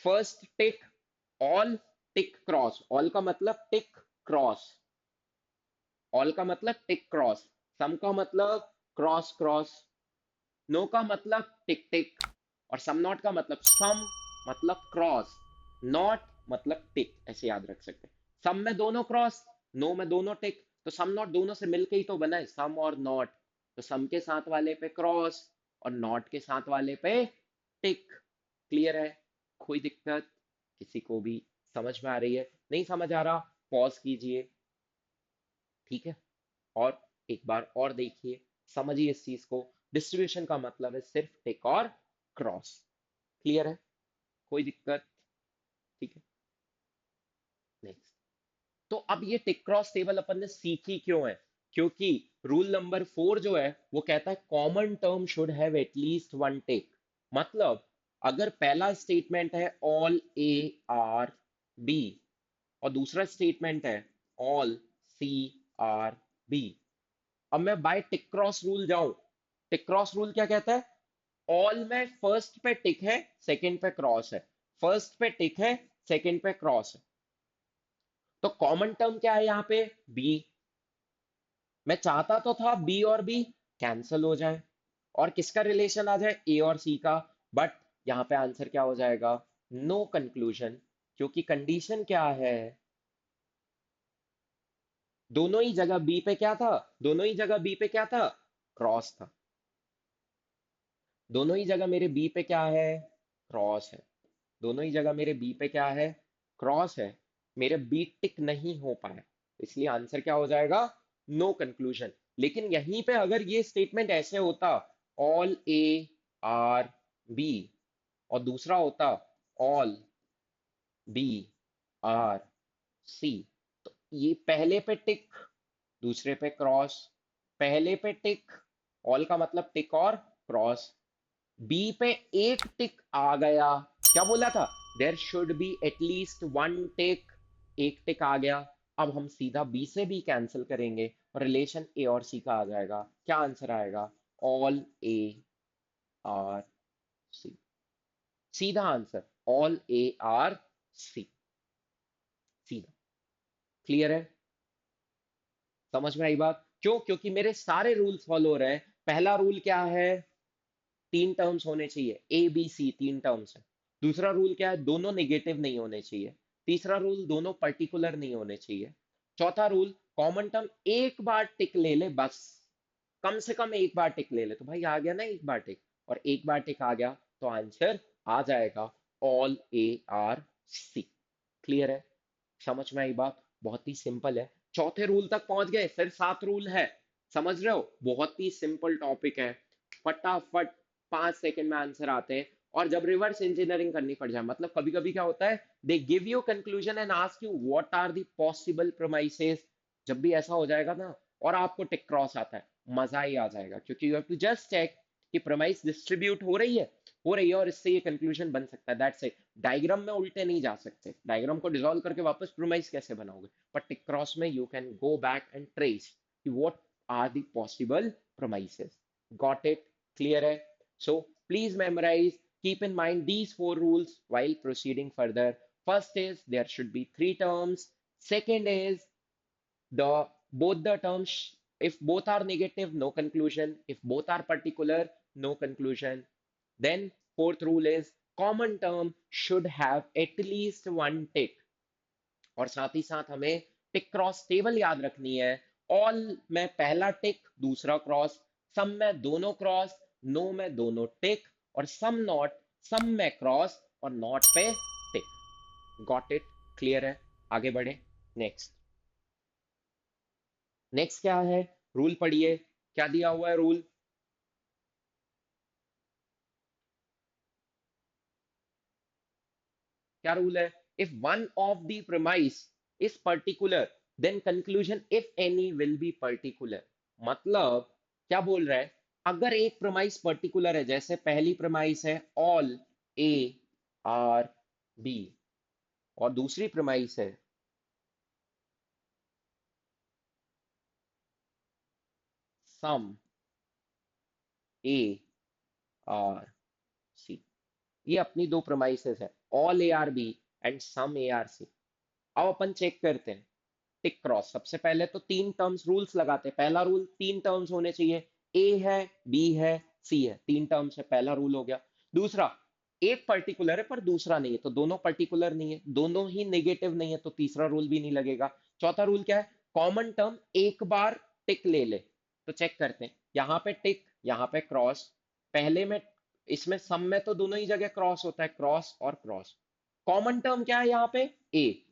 फर्स्ट टिक, ऑल टिक क्रॉस, ऑल का मतलब टिक क्रॉस, ऑल का मतलब टिक क्रॉस, सम का मतलब क्रॉस क्रॉस, नो का मतलब टिक टिक, और सम नॉट का मतलब सम मतलब क्रॉस, नॉट मतलब टिक। ऐसे याद रख सकते हैं। सम में दोनों क्रॉस, नो में दोनों टिक, तो सम नॉट दोनों से मिलके ही तो बना है सम और नॉट। तो सम के साथ वाले पे क्रॉस और नॉट के साथ वाले पे टिक। क्लियर है? कोई दिक्कत? किसी को भी समझ में आ रही है? नहीं समझ आ रहा, पॉज कीजिए, ठीक है? और एक बार और देखिए, समझिए इस चीज को। डिस्ट्रीब्यूशन का मतलब है सिर्फ टिक और क्रॉस। क्लियर है? कोई दिक्कत? ठीक है, नेक्स्ट। तो अब ये टिक क्रॉस टेबल अपन ने सीखी क्यों है? क्योंकि रूल नंबर 4 जो है वो कहता है common term should have at least one टिक। मतलब अगर पहला स्टेटमेंट है ऑल ए आर बी और दूसरा स्टेटमेंट है ऑल सी आर बी, अब मैं बाय टिक क्रॉस रूल जाऊं। टिक क्रॉस रूल क्या कहता है? ऑल में फर्स्ट पे टिक है, सेकंड पे क्रॉस है, फर्स्ट पे टिक है, सेकंड पे क्रॉस है। तो कॉमन टर्म क्या है यहाँ पे? बी। मैं चाहता तो था बी और बी कैंसिल हो जाए और किसका रिलेशन आ जाए? ए और सी का। बट यहाँ पे आंसर क्या हो जाएगा? No conclusion. क्योंकि कंडीशन क्या है? दोनों ही जगह बी पे क्या था? दोनों ही जगह बी पे क्या था? क्रॉस था। दोनों ही जगह मेरे बी पे क्या है? क्रॉस है। दोनों ही जगह मेरे बी पे क्या है? क्रॉस है। मेरे बी टिक नहीं हो पाया, इसलिए आंसर क्या हो जाएगा? No conclusion. लेकिन यहीं पे अगर ये स्टेटमेंट ऐसे होता ऑल ए आर बी और दूसरा होता ऑल बी आर सी, तो ये पहले पे टिक, दूसरे पे क्रॉस, पहले पे टिक, ऑल का मतलब टिक और क्रॉस, बी पे एक टिक आ गया। क्या बोला था? There should be at least one tick. एक टिक आ गया। अब हम सीधा बी से भी कैंसिल करेंगे और रिलेशन ए और सी का आ जाएगा। क्या आंसर आएगा? All A are C. सीधा answer all A are C. सीधा। क्लियर है? समझ में आई बात? क्यों? क्योंकि मेरे सारे रूल्स फॉलो हो रहे हैं। पहला रूल क्या है? तीन टर्म्स होने चाहिए, ए बी सी तीन टर्म्स है। दूसरा रूल क्या है? दोनों नेगेटिव नहीं होने चाहिए। तीसरा रूल दोनों पर्टिकुलर नहीं होने चाहिए। चौथा रूल कॉमन टर्म एक बार टिक ले ले बस। कम से कम एक बार टिक ले ले तो भाई आ गया ना एक बार टिक। और एक बार टिक आ गया तो आंसर आ जाएगा all A are C. Clear है? समझ में आई बात? बहुत ही सिंपल है। चौथे रूल तक पहुंच गए, सिर्फ 7 रूल है। समझ रहे हो? बहुत ही सिंपल टॉपिक है। फटाफट 5 सेकंड में आंसर आते हैं। और जब रिवर्स इंजीनियरिंग करनी पड़ जाए, मतलब कभी कभी क्या होता है, they give you conclusion and ask you what are the possible promises. जब भी ऐसा हो जाएगा ना और आपको टिक क्रॉस आता है, मजा ही आ जाएगा, क्योंकि you have to just check कि प्रोमाइस डिस्ट्रीब्यूट हो रही है और इससे ये कंक्लूजन बन सकता है, दैट्स इट। डायग्राम में उल्टे नहीं जा सकते, डायग्राम को डिसॉल्व करके वापस प्रोमाइस कैसे बनाओगे? पर टिक क्रॉस में you can go back and trace कि what are the possible promises. Got it? Clear है? So please memorize, keep in mind these 4 rules while proceeding further. First is there should be 3 terms. Second is the both the terms, if both are negative, no conclusion. If both are particular, no conclusion. Then fourth rule is common term should have at least one tick. और साथ ही साथ हमें tick cross table याद रखनी है। All में पहला टिक, दूसरा क्रॉस, सम में दोनों क्रॉस, नो में दोनों टिक, और सम नॉट, सम में क्रॉस और नॉट पे टिक। Got it? क्लियर है? आगे बढ़े। नेक्स्ट। नेक्स्ट क्या है? रूल पढ़िए, क्या दिया हुआ है रूल? क्या रूल है? If one of the premise is particular, then conclusion if any will be particular. मतलब क्या बोल रहा है? अगर एक प्रेमाइस पर्टिकुलर है, जैसे पहली प्रेमाइस है ऑल ए आर बी और दूसरी प्रेमाइस है सम ए आर सी, ये अपनी दो प्रेमाइसेस है, all A are B and some A are C. अब अपन चेक करते हैं टिक क्रॉस। सबसे पहले तो तीन टर्म्स रूल्स लगाते हैं। पहला रूल तीन टर्म्स होने चाहिए, ए है, बी है, सी है, तीन टर्म्स है, पहला रूल हो गया। दूसरा, एक पर्टिकुलर है पर दूसरा नहीं है, तो दोनों पर्टिकुलर नहीं है, दोनों ही नेगेटिव नहीं है, तो तीसरा रूल भी नहीं लगेगा। चौथा रूल क्या है? कॉमन टर्म एक बार टिक ले ले। तो चेक करते हैं, यहाँ पे टिक, यहाँ पे क्रॉस। पहले में इसमें सम में तो दोनों ही जगह क्रॉस होता है, क्रॉस और क्रॉस। कॉमन टर्म क्या है यहाँ पे? ए।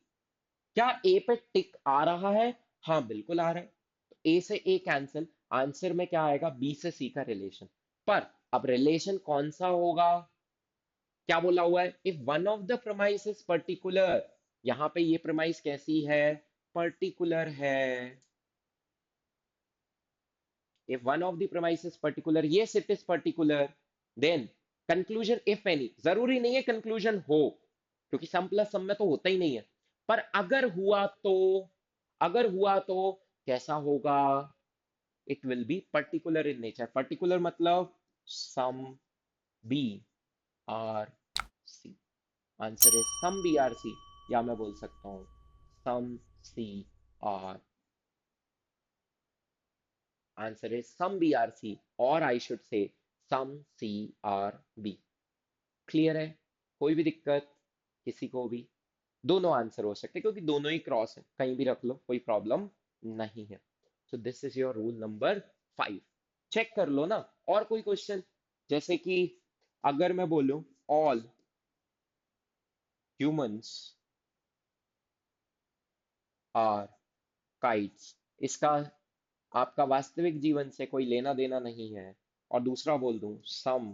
क्या ए पे टिक आ रहा है? हाँ बिल्कुल आ रहा है। तो ए से ए कैंसिल, आंसर में क्या आएगा? बी से सी का रिलेशन। पर अब रिलेशन कौन सा होगा? क्या बोला हुआ है? If one of the premise is particular. यहां पे ये प्रमाइस कैसी है? पर्टिकुलर है। if one of the premise is particular, yes it is particular, then conclusion if any, जरूरी नहीं है conclusion हो, क्योंकि सम प्लस सम में तो होता ही नहीं है, पर अगर हुआ तो, अगर हुआ तो कैसा होगा? it will be particular in nature. particular मतलब sum b r c, answer है sum b r c, या मैं बोल सकता हूँ sum c r, आंसर है sum BRC, और I should say sum CRB। Clear है? कोई भी दिक्कत किसी को भी? दोनों आंसर हो सकते हैं क्योंकि दोनों ही क्रॉस है, कहीं भी रख लो कोई प्रॉब्लम नहीं है। So this is your rule number 5। Check कर लो ना। और कोई क्वेश्चन? जैसे कि अगर मैं बोलूं ऑल ह्यूमंस आर काइट्स, इसका आपका वास्तविक जीवन से कोई लेना देना नहीं है, और दूसरा बोल दूं सम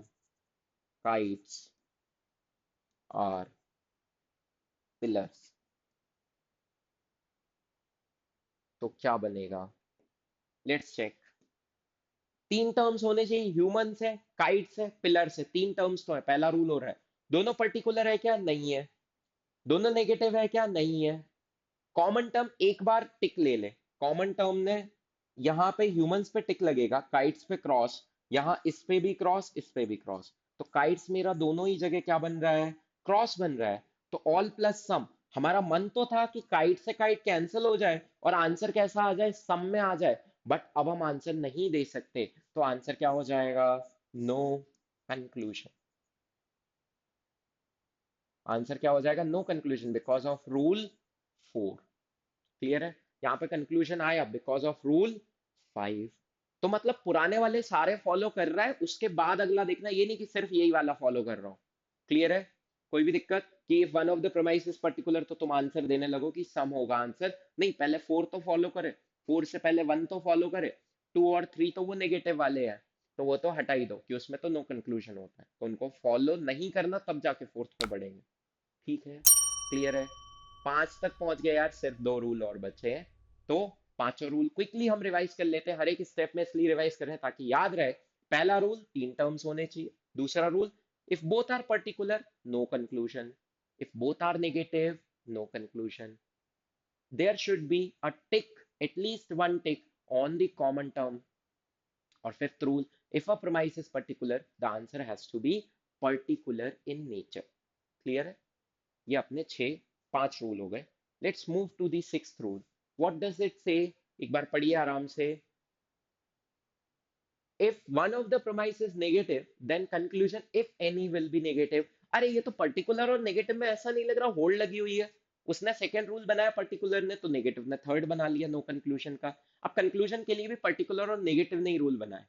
काइट्स आर पिलर्स, तो क्या बनेगा? Let's check. तीन टर्म्स होने चाहिए, ह्यूमंस है, काइट्स है, पिलर्स है, तीन टर्म्स तो है। पहला रूल हो रहा है। दोनों पर्टिकुलर है क्या? नहीं है। दोनों नेगेटिव है क्या? नहीं है। कॉमन टर्म एक बार टिक ले ले। कॉमन टर्म ने यहाँ पे ह्यूमंस पे टिक लगेगा, काइट्स पे क्रॉस, यहाँ इस पे भी क्रॉस, इस पे भी क्रॉस, तो काइट्स मेरा दोनों ही जगह क्या बन रहा है? क्रॉस बन रहा है। तो ऑल प्लस सम, हमारा मन तो था कि काइट से काइट कैंसिल हो जाए और आंसर कैसा आ जाए? सम में आ जाए, बट अब हम आंसर नहीं दे सकते, तो आंसर क्या हो जाएगा? No conclusion. आंसर क्या हो जाएगा? No conclusion because of rule 4। Clear है? यहाँ पे कंक्लूजन आया बिकॉज ऑफ रूल 5। तो मतलब पुराने वाले सारे फॉलो कर रहा है, उसके बाद अगला देखना, ये नहीं कि सिर्फ यही वाला फॉलो कर रहा हूँ। क्लियर है? कोई भी दिक्कत? कि if one of the premise is particular तो तुम आंसर देने लगो कि सम होगा आंसर, नहीं पहले 4 तो फॉलो करे, 4 से पहले 1 तो फॉलो करे, 2 और 3 तो वो नेगेटिव वाले हैं, तो वो तो हटा ही दो कि उसमें तो नो कंक्लूजन होता है, तो उनको फॉलो नहीं करना, तब जाके फोर्थ पे बढ़ेंगे। ठीक है? क्लियर है? 5 तक पहुंच गए यार, सिर्फ 2 रूल और बचे हैं। तो पांचों रूल क्विकली हम रिवाइज कर लेते हैं, हर एक स्टेप में इसलिए रिवाइज कर रहे हैं ताकि याद रहे। पहला रूल, तीन टर्म्स होने चाहिए। दूसरा rule, if both are particular, no conclusion. If both are negative, no conclusion. There should be a tick, at least one tick on the common term. और fifth rule, if a premise is particular, the answer has to be particular in nature। Clear है? ये अपने छह पांच rule हो गए। Let's move to the sixth rule. What does it say? एक बार पढ़िए आराम से। If one of the premise is negative, then conclusion if any will be negative. अरे ये तो पर्टिकुलर और नेगेटिव में ऐसा नहीं लग रहा होल्ड लगी हुई है। उसने सेकंड रूल बनाया पर्टिकुलर ने, तो नेगेटिव ने थर्ड बना लिया नो कंक्लूजन का। अब कंक्लूजन के लिए भी पर्टिकुलर और नेगेटिव ने ही रूल बनाए।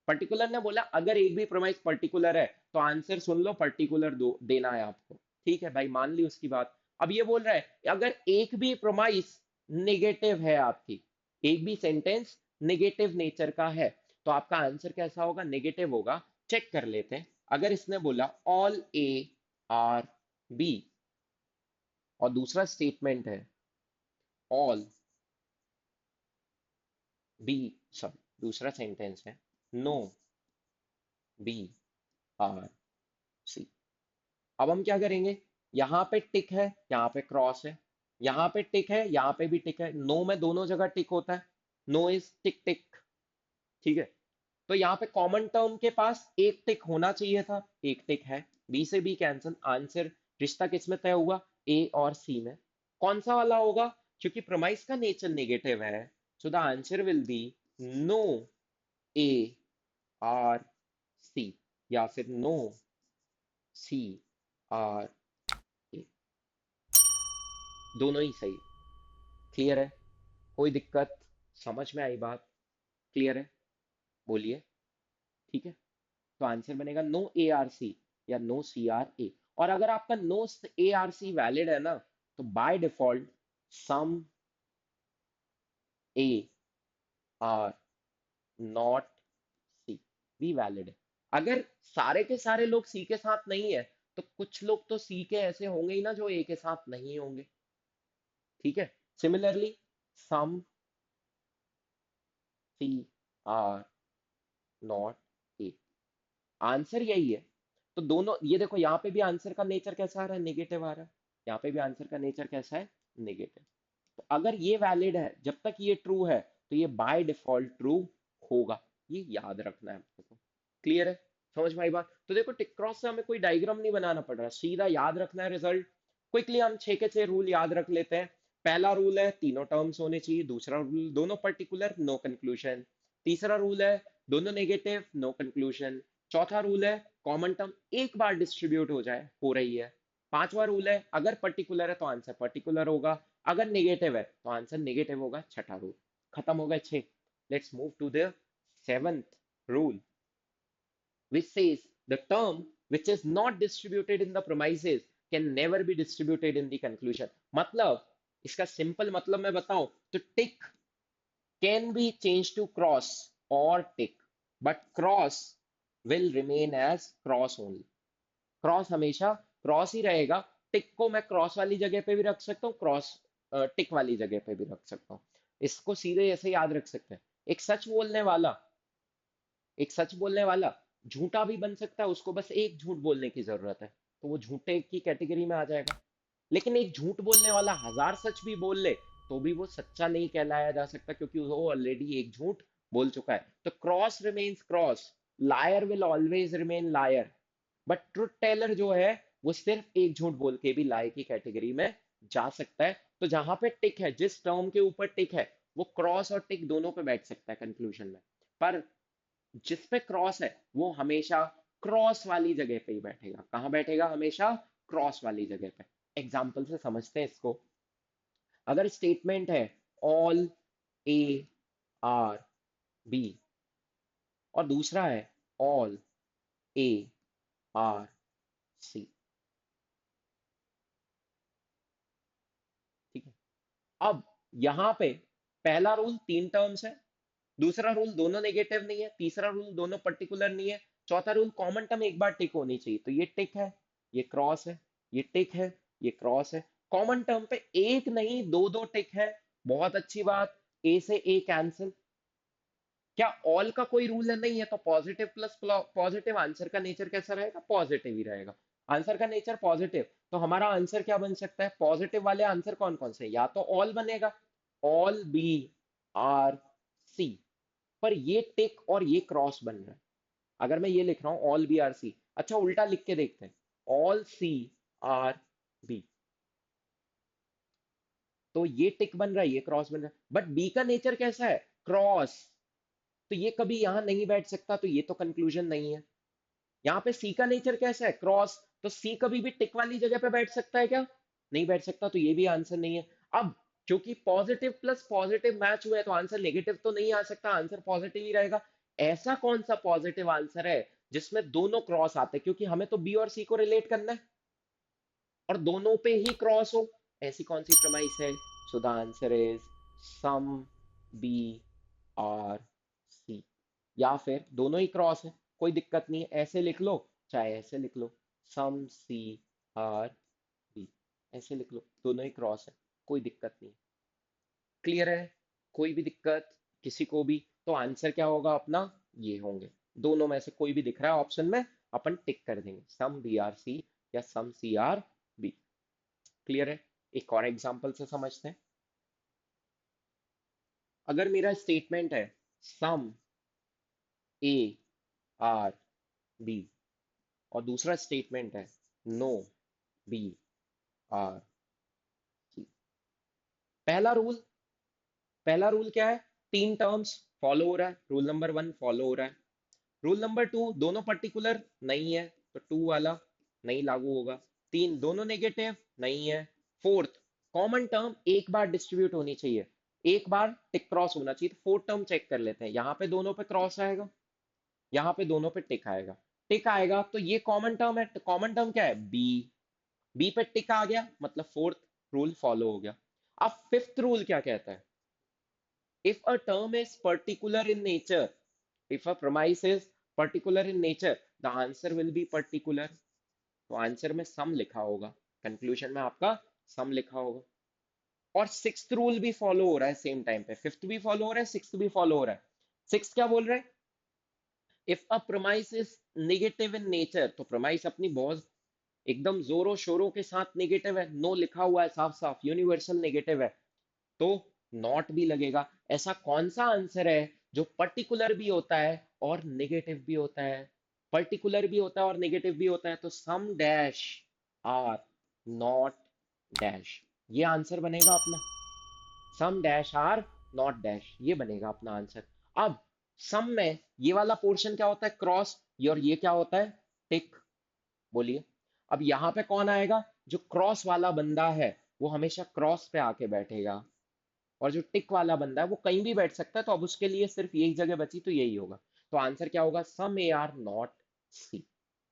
पर्टिकुलर ने बोला अगर एक भी प्रोमाइस पर्टिकुलर है तो आंसर सुन लो पर्टिकुलर दो देना है आपको। ठीक है भाई, मान ली उसकी बात। अब ये बोल रहा है अगर एक भी प्रोमाइस नेगेटिव है आपकी, एक भी सेंटेंस नेगेटिव नेचर का है, तो आपका आंसर कैसा होगा? नेगेटिव होगा। चेक कर लेते हैं। अगर इसने बोला ऑल ए आर बी, और दूसरा स्टेटमेंट है ऑल बी, सॉरी दूसरा सेंटेंस है नो बी आर सी। अब हम क्या करेंगे? यहाँ पे टिक है, यहाँ पे क्रॉस है, यहाँ पे टिक है, यहाँ पे भी टिक है, नो में दोनों जगह टिक होता है, नो इज टिक टिक। ठीक है? तो यहाँ पे कॉमन टर्म के पास एक टिक होना चाहिए था, एक टिक है, बी से बी कैंसिल, आंसर रिश्ता किसमें तय हुआ? ए और सी में। कौन सा वाला होगा? क्योंकि प्रोमाइस का नेचर नेगेटिव है, so the answer will be no A are C, या फिर नो सी आर ए। दोनों ही सही। क्लियर है? कोई दिक्कत? समझ में आई बात? क्लियर है? बोलिए। ठीक है? तो आंसर बनेगा नो ए आर सी या नो सी आर ए। और अगर आपका no A are C valid है ना, तो by default some A are not C भी वैलिड है। अगर सारे के सारे लोग सी के साथ नहीं है, तो कुछ लोग तो सी के ऐसे होंगे ही ना जो ए के साथ नहीं होंगे। ठीक है। Similarly some C are not A, answer यही है। तो दोनों ये देखो, यहाँ पे भी आंसर का नेचर कैसा आ रहा है, नेगेटिव आ रहा है। यहाँ पे भी आंसर का नेचर कैसा है, नेगेटिव। तो अगर ये वैलिड है, जब तक ये ट्रू है, तो ये बाय डिफॉल्ट ट्रू होगा। ये याद रखना है आपको। क्लियर है? समझ में आई बात? तो देखो, टिक क्रॉस से हमें कोई डायग्राम नहीं बनाना पड़ रहा, सीधा याद रखना है रिजल्ट। क्विकली हम 6 के 6 रूल याद रख लेते हैं। पहला रूल है तीनों टर्म्स होने चाहिए। दूसरा रूल दोनों पर्टिकुलर, नो कंक्लूजन। तीसरा रूल है दोनों नेगेटिव, नो कंक्लूजन। चौथा रूल है कॉमन टर्म एक बार डिस्ट्रीब्यूट हो जाए, हो रही है। पांचवा रूल है अगर पर्टिकुलर है तो आंसर पर्टिकुलर होगा, अगर नेगेटिव है तो आंसर नेगेटिव होगा। छठा रूल। खत्म हो गए 6। Let's move to the seventh rule, which says the term which is not distributed in the premises can never be distributed in the conclusion। मतलब इसका सिंपल मतलब मैं बताऊं तो टिक can be changed to cross or tick, but cross will remain as cross only। Cross हमेशा cross ही रहेगा। टिक को मैं क्रॉस वाली जगह पे भी रख सकता हूँ, क्रॉस टिक वाली जगह पे भी रख सकता हूँ। इसको सीधे ऐसे याद रख सकते हैं। एक सच बोलने वाला, एक सच बोलने वाला झूठा भी बन सकता है, उसको बस एक झूठ बोलने की जरूरत है, तो वो झूठे की कैटेगरी में आ जाएगा। लेकिन एक झूठ बोलने वाला हजार सच भी बोल ले, तो भी वो सच्चा नहीं कहलाया जा सकता, क्योंकि वो ऑलरेडी एक झूठ बोल चुका है। तो cross remains cross, liar will always remain liar, but truth teller जो है वो सिर्फ एक झूठ बोल के भी लाई की कैटेगरी में जा सकता है। तो जहां पे टिक है, जिस टर्म के ऊपर टिक है, वो क्रॉस और टिक दोनों पे बैठ सकता है कंक्लूजन में। पर जिस पे क्रॉस है वो हमेशा क्रॉस वाली जगह पे ही बैठेगा। कहाँ बैठेगा? हमेशा क्रॉस वाली जगह पे। एग्जाम्पल से समझते हैं इसको। अगर स्टेटमेंट है ऑल ए आर बी, और दूसरा है ऑल ए आर सी, ठीक है। अब यहाँ पे पहला रूल तीन टर्म्स है, दूसरा रूल दोनों नेगेटिव नहीं है, तीसरा रूल दोनों पर्टिकुलर नहीं है, चौथा रूल कॉमन टर्म एक बार टिक होनी चाहिए। तो ये टिक है, ये क्रॉस है, ये टिक है, ये क्रॉस है। कॉमन टर्म पे एक नहीं दो दो टिक है, बहुत अच्छी बात। ए से ए कैंसिल। क्या ऑल का कोई रूल है? नहीं है। तो पॉजिटिव प्लस पॉजिटिव, आंसर का नेचर कैसा रहेगा? पॉजिटिव ही रहेगा। आंसर का नेचर पॉजिटिव, तो हमारा आंसर क्या बन सकता है? पॉजिटिव वाले आंसर कौन कौन से? या तो ऑल बनेगा, ऑल बी आर सी, पर ये टिक और ये क्रॉस बन रहा है। अगर मैं ये लिख रहा हूं ऑल बी आर सी, अच्छा उल्टा लिख के देखते हैं, ऑल सी आर बी, तो ये टिक बन रहा है, ये क्रॉस बन रहा है। बट बी का नेचर कैसा है? क्रॉस, तो ये कभी यहां नहीं बैठ सकता, तो ये तो कंक्लूजन नहीं है। यहाँ पे सी का नेचर कैसा है? क्रॉस, तो सी कभी भी टिक वाली जगह पे बैठ सकता है क्या? नहीं बैठ सकता, तो ये भी आंसर नहीं है। अब क्योंकि पॉजिटिव प्लस पॉजिटिव मैच हुए हैं, तो आंसर नेगेटिव तो नहीं आ सकता, आंसर पॉजिटिव ही रहेगा। ऐसा कौन सा पॉजिटिव आंसर है जिसमें दोनों क्रॉस आते हैं? क्योंकि हमें तो बी और सी को रिलेट करना है, और दोनों पे ही क्रॉस हो। ऐसी कौन सी प्रमाइस है? So the answer is some B are C, या फिर दोनों ही क्रॉस है, कोई दिक्कत नहीं है, ऐसे लिख लो चाहे ऐसे लिख लो, सम सी आर बी, ऐसे लिख लो, दोनों ही क्रॉस है, कोई दिक्कत नहीं है। क्लियर है? कोई भी दिक्कत किसी को भी? तो आंसर क्या होगा अपना? ये होंगे। दोनों में से कोई भी दिख रहा है ऑप्शन में, अपन टिक कर देंगे, सम बी आर सी या सम सी आर बी। क्लियर है? एक और एग्जांपल से समझते हैं। अगर मेरा स्टेटमेंट है सम ए आर बी, और दूसरा स्टेटमेंट है नो बी आर सी। पहला रूल, पहला रूल क्या है? तीन टर्म्स फॉलो हो रहा है, रूल नंबर वन फॉलो हो रहा है। रूल नंबर टू, दोनों पर्टिकुलर नहीं है, तो टू वाला नहीं लागू होगा। तीन, दोनों नेगेटिव नहीं है। फोर्थ, कॉमन टर्म एक बार डिस्ट्रीब्यूट होनी चाहिए, एक बार टिक क्रॉस होना चाहिए। तो फोर्थ टर्म चेक कर लेते हैं, यहाँ पे दोनों पे क्रॉस आएगा, यहाँ पे दोनों पे टिक आएगा। टिक आएगा तो ये कॉमन टर्म है, तो कॉमन टर्म क्या है, बी। बी पे टिक आ गया मतलब फोर्थ रूल फॉलो हो गया। अब फिफ्थ रूल क्या कहता है, if a term is particular in nature, if a premise is particular in nature, the answer will be particular। तो आंसर में सम लिखा होगा, कंक्लूजन में आपका सम लिखा होगा। और सिक्स्थ रूल भी फॉलो हो रहा है सेम टाइम पे, फिफ्थ भी फॉलो हो रहा है, सिक्स्थ भी फॉलो हो रहा है। सिक्स्थ क्या बोल रहा है, if a promise is negative in nature, तो प्रोमाइस अपनी बहुत एकदम जोरों शोरों के साथ नेगेटिव है, नो लिखा हुआ है साफ साफ, यूनिवर्सल नेगेटिव है, तो नॉट भी लगेगा। ऐसा कौन सा आंसर है जो पर्टिकुलर भी होता है और नेगेटिव भी होता है, पर्टिकुलर भी होता है और नेगेटिव भी होता है, तो सम डैश आर नॉट डैश, ये आंसर बनेगा अपना। सम डैश आर नॉट डैश, ये बनेगा अपना आंसर। अब सम में ये वाला पोर्शन क्या होता है, क्रॉस, और ये क्या होता है, टिक। बोलिए, अब यहां पे कौन आएगा, जो क्रॉस वाला बंदा है वो हमेशा क्रॉस पे आके बैठेगा, और जो टिक वाला बंदा है वो कहीं भी बैठ सकता है, तो अब उसके लिए सिर्फ यही जगह बची, तो यही होगा। तो आंसर क्या होगा, सम ए आर नॉट सी।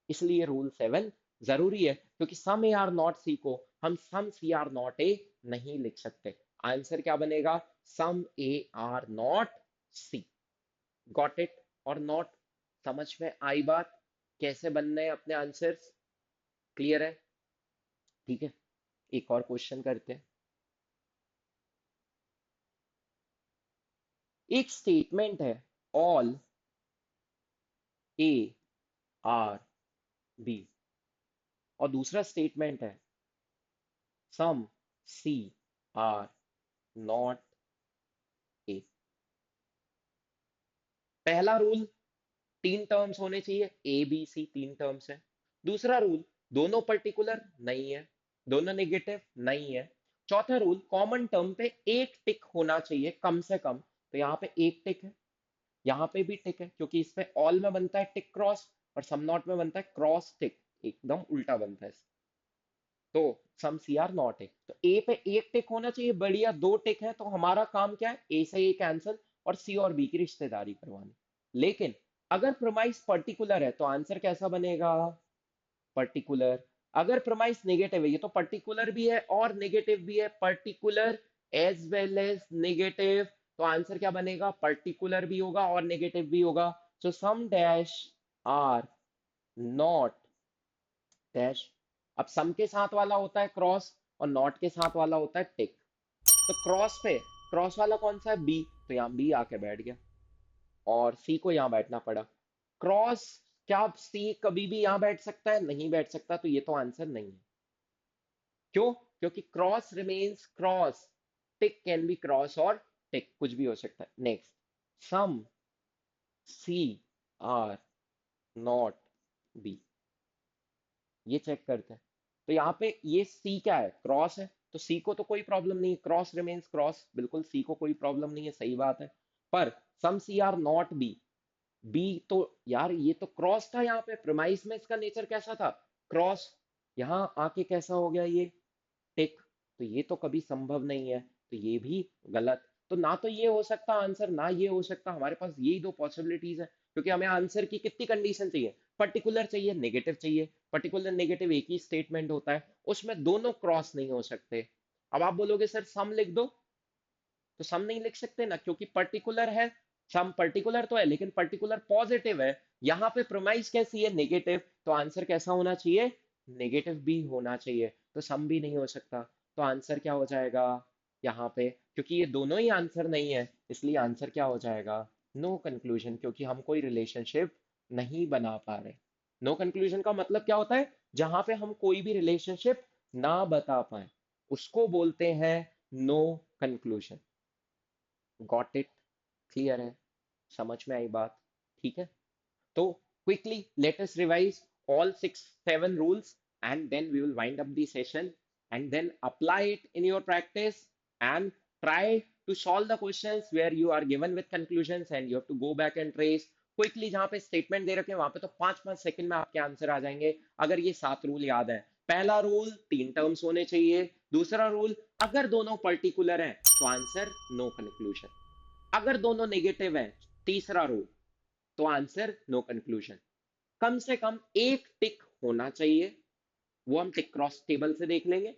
इसलिए रूल 7 जरूरी है, क्योंकि सम ए आर नॉट सी को हम सम सी आर नॉट ए नहीं लिख सकते। आंसर क्या बनेगा, some A are not C. Got it और नॉट, समझ में आई बात, कैसे बनने हैं अपने आंसर्स, क्लियर है, ठीक है। एक और क्वेश्चन करते हैं। एक स्टेटमेंट है, ऑल ए आर बी, और दूसरा स्टेटमेंट है सम सी आर नॉट ए। पहला रूल, तीन टर्म्स होने चाहिए, ए बी सी तीन टर्म्स है। दूसरा रूल, दोनों पर्टिकुलर नहीं है, दोनों नेगेटिव नहीं है। चौथा रूल, कॉमन टर्म पे एक टिक होना चाहिए कम से कम, तो यहाँ पे एक टिक है, यहाँ पे भी टिक है, क्योंकि इसमें ऑल में बनता है टिक क्रॉस, और सम नॉट में बनता है क्रॉस टिक, एकदम उल्टा बनता है। तो सम सी आर नॉट है, तो ए पे एक टिक होना चाहिए, बढ़िया, दो टिक है, तो हमारा काम क्या है, ए से ए कैंसिल और सी और बी की रिश्तेदारी करवानी। लेकिन अगर प्रोमाइस पर्टिकुलर है तो आंसर कैसा बनेगा, पर्टिकुलर। अगर प्रोमाइस नेगेटिव है, ये तो पर्टिकुलर भी है और नेगेटिव भी है, particular as well as negative, तो आंसर क्या बनेगा, पर्टिकुलर भी होगा और नेगेटिव भी होगा। So some dash are not dash. अब सम के साथ वाला होता है क्रॉस और नॉट के साथ वाला होता है टिक, तो क्रॉस पे, क्रॉस वाला कौन सा है, बी, तो यहाँ बी आके बैठ गया, और सी को यहाँ बैठना पड़ा। क्रॉस, क्या सी कभी भी यहाँ बैठ सकता है, नहीं बैठ सकता, तो ये तो आंसर नहीं है। क्यों, क्योंकि cross remains cross, tick can be cross और टिक, कुछ भी हो सकता है। Next, some C are not B, ये चेक करते हैं। तो यहाँ पे ये सी क्या है, क्रॉस है, तो सी को तो कोई प्रॉब्लम नहीं है, क्रॉस रिमेन्स क्रॉस, बिल्कुल सी को कोई प्रॉब्लम नहीं है, सही बात है। पर some C are not B, B तो यार ये तो क्रॉस था, यहाँ पे प्रिमाइस में इसका नेचर कैसा था, क्रॉस, यहाँ आके कैसा हो गया ये टिक, तो ये तो कभी संभव नहीं है, तो ये भी गलत। तो ना तो ये हो सकता आंसर, ना ये हो सकता, हमारे पास यही दो पॉसिबिलिटीज है, क्योंकि हमें आंसर की कितनी कंडीशन चाहिए, पर्टिकुलर चाहिए, नेगेटिव चाहिए, पर्टिकुलर नेगेटिव एक ही स्टेटमेंट होता है, उसमें दोनों क्रॉस नहीं हो सकते। अब आप बोलोगे सर सम लिख दो, तो सम नहीं लिख सकते ना, क्योंकि पर्टिकुलर है, सम पर्टिकुलर तो है लेकिन पर्टिकुलर पॉजिटिव है, यहाँ पे प्रोमाइस कैसी है, नेगेटिव, तो आंसर कैसा होना चाहिए, नेगेटिव भी होना चाहिए, तो सम भी नहीं हो सकता। तो आंसर क्या हो जाएगा यहाँ पे, क्योंकि ये दोनों ही आंसर नहीं है, इसलिए आंसर क्या हो जाएगा, नो कंक्लूजन, क्योंकि हम कोई रिलेशनशिप नहीं बना पा रहे। नो कंक्लूजन का मतलब क्या होता है, जहां पे हम कोई भी रिलेशनशिप ना बता पाए, उसको बोलते हैं no conclusion. Got it, clear है, समझ में आई बात, ठीक है। तो quickly let us revise all 6 7 rules, and then we will wind up the session, and then apply it in your practice, and try to solve the questions where you are given with conclusions and you have to go back and trace quickly। जहां पे statement दे रखे हैं वहां पे तो 5 5 second में आपके answer आ जाएंगे, अगर ये 7 रूल याद है। पहला रूल, तीन टर्म्स होने चाहिए। दूसरा रूल, अगर दोनों पर्टिकुलर हैं तो आंसर नो कंक्लूजन, अगर दोनों नेगेटिव है, तीसरा रूल, तो आंसर नो कंक्लूजन। कम से कम एक टिक होना चाहिए, वो हम टिक क्रॉस टेबल से देख लेंगे।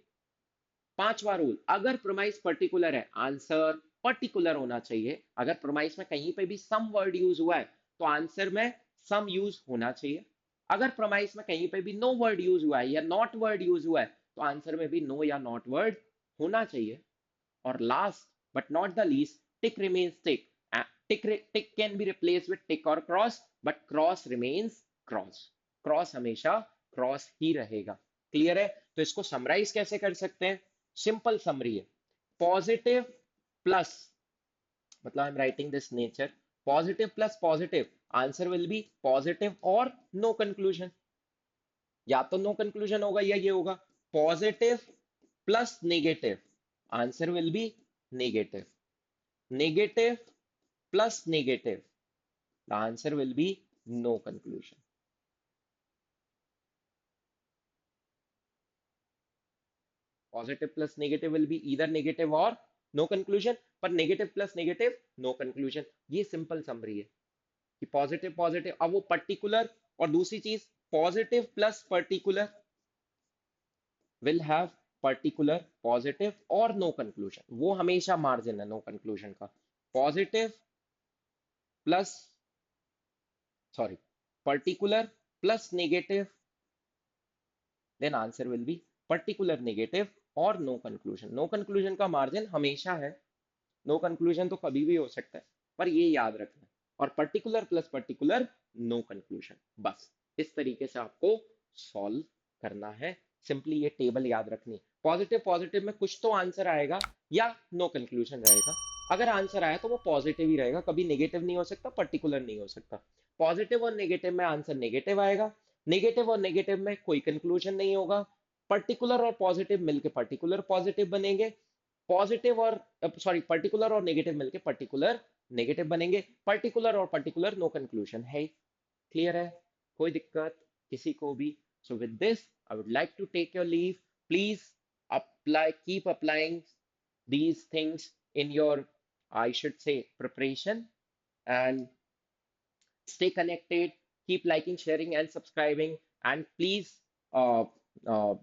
पांचवा रूल, अगर प्रोमाइस पर्टिकुलर है, आंसर पर्टिकुलर होना चाहिए। अगर प्रोमाइस में कहीं पे भी सम वर्ड यूज हुआ है तो आंसर में सम यूज होना चाहिए। अगर प्रोमाइस में कहीं पे भी नो वर्ड यूज हुआ है या नॉट वर्ड यूज हुआ है तो आंसर में भी नो या नॉट वर्ड होना चाहिए। और last but not the least, tick remains tick. Tick can be replace with tick और cross, but cross remains cross. Cross हमेशा क्रॉस ही रहेगा। क्लियर है? तो इसको समराइज कैसे कर सकते हैं? सिंपल समरी है, पॉजिटिव प्लस, मतलब I am writing this nature, positive plus positive, answer will be positive और नो कंक्लूजन। या तो नो कंक्लूजन होगा या ये होगा, positive plus negative, answer will be negative. Negative plus negative, the answer will be no conclusion. Positive plus negative will be either negative और no conclusion, पर negative plus negative no conclusion. ये simple summary है कि positive positive, अब वो particular और दूसरी चीज, positive plus particular will have particular positive और नो कंक्लूजन, वो हमेशा मार्जिन है नो कंक्लूजन का। Positive plus, sorry, particular plus negative, then answer will be particular negative और नो कंक्लूजन। नो कंक्लूजन का मार्जिन हमेशा है, नो कंक्लूजन तो कभी भी हो सकता है, पर ये याद रखना है। और particular plus particular, no conclusion. बस इस तरीके से आपको सॉल्व करना है। सिंपली ये टेबल याद रखनी है। पॉजिटिव पॉजिटिव में कुछ तो आंसर आएगा या नो कंक्लूजन रहेगा। अगर आंसर आया तो वो पॉजिटिव ही रहेगा, कभी नेगेटिव नहीं हो सकता, पर्टिकुलर नहीं हो सकता। पॉजिटिव और नेगेटिव में आंसर नेगेटिव आएगा, नेगेटिव और नेगेटिव में कोई कंक्लूजन नहीं होगा, पर्टिकुलर और पॉजिटिव मिलके पर्टिकुलर पॉजिटिव बनेंगे, पॉजिटिव और, सॉरी, पर्टिकुलर और नेगेटिव मिलके पर्टिकुलर नेगेटिव बनेंगे, पर्टिकुलर और पर्टिकुलर नो कंक्लूजन है। क्लियर है? कोई दिक्कत किसी को भी? So with this I would like to take your leave. Please apply, keep applying these things in your, I should say, preparation, and stay connected, keep liking, sharing, and subscribing, and please uh, uh,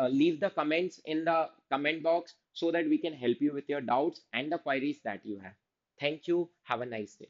leave the comments in the comment box so that we can help you with your doubts and the queries that you have. Thank you. Have a nice day.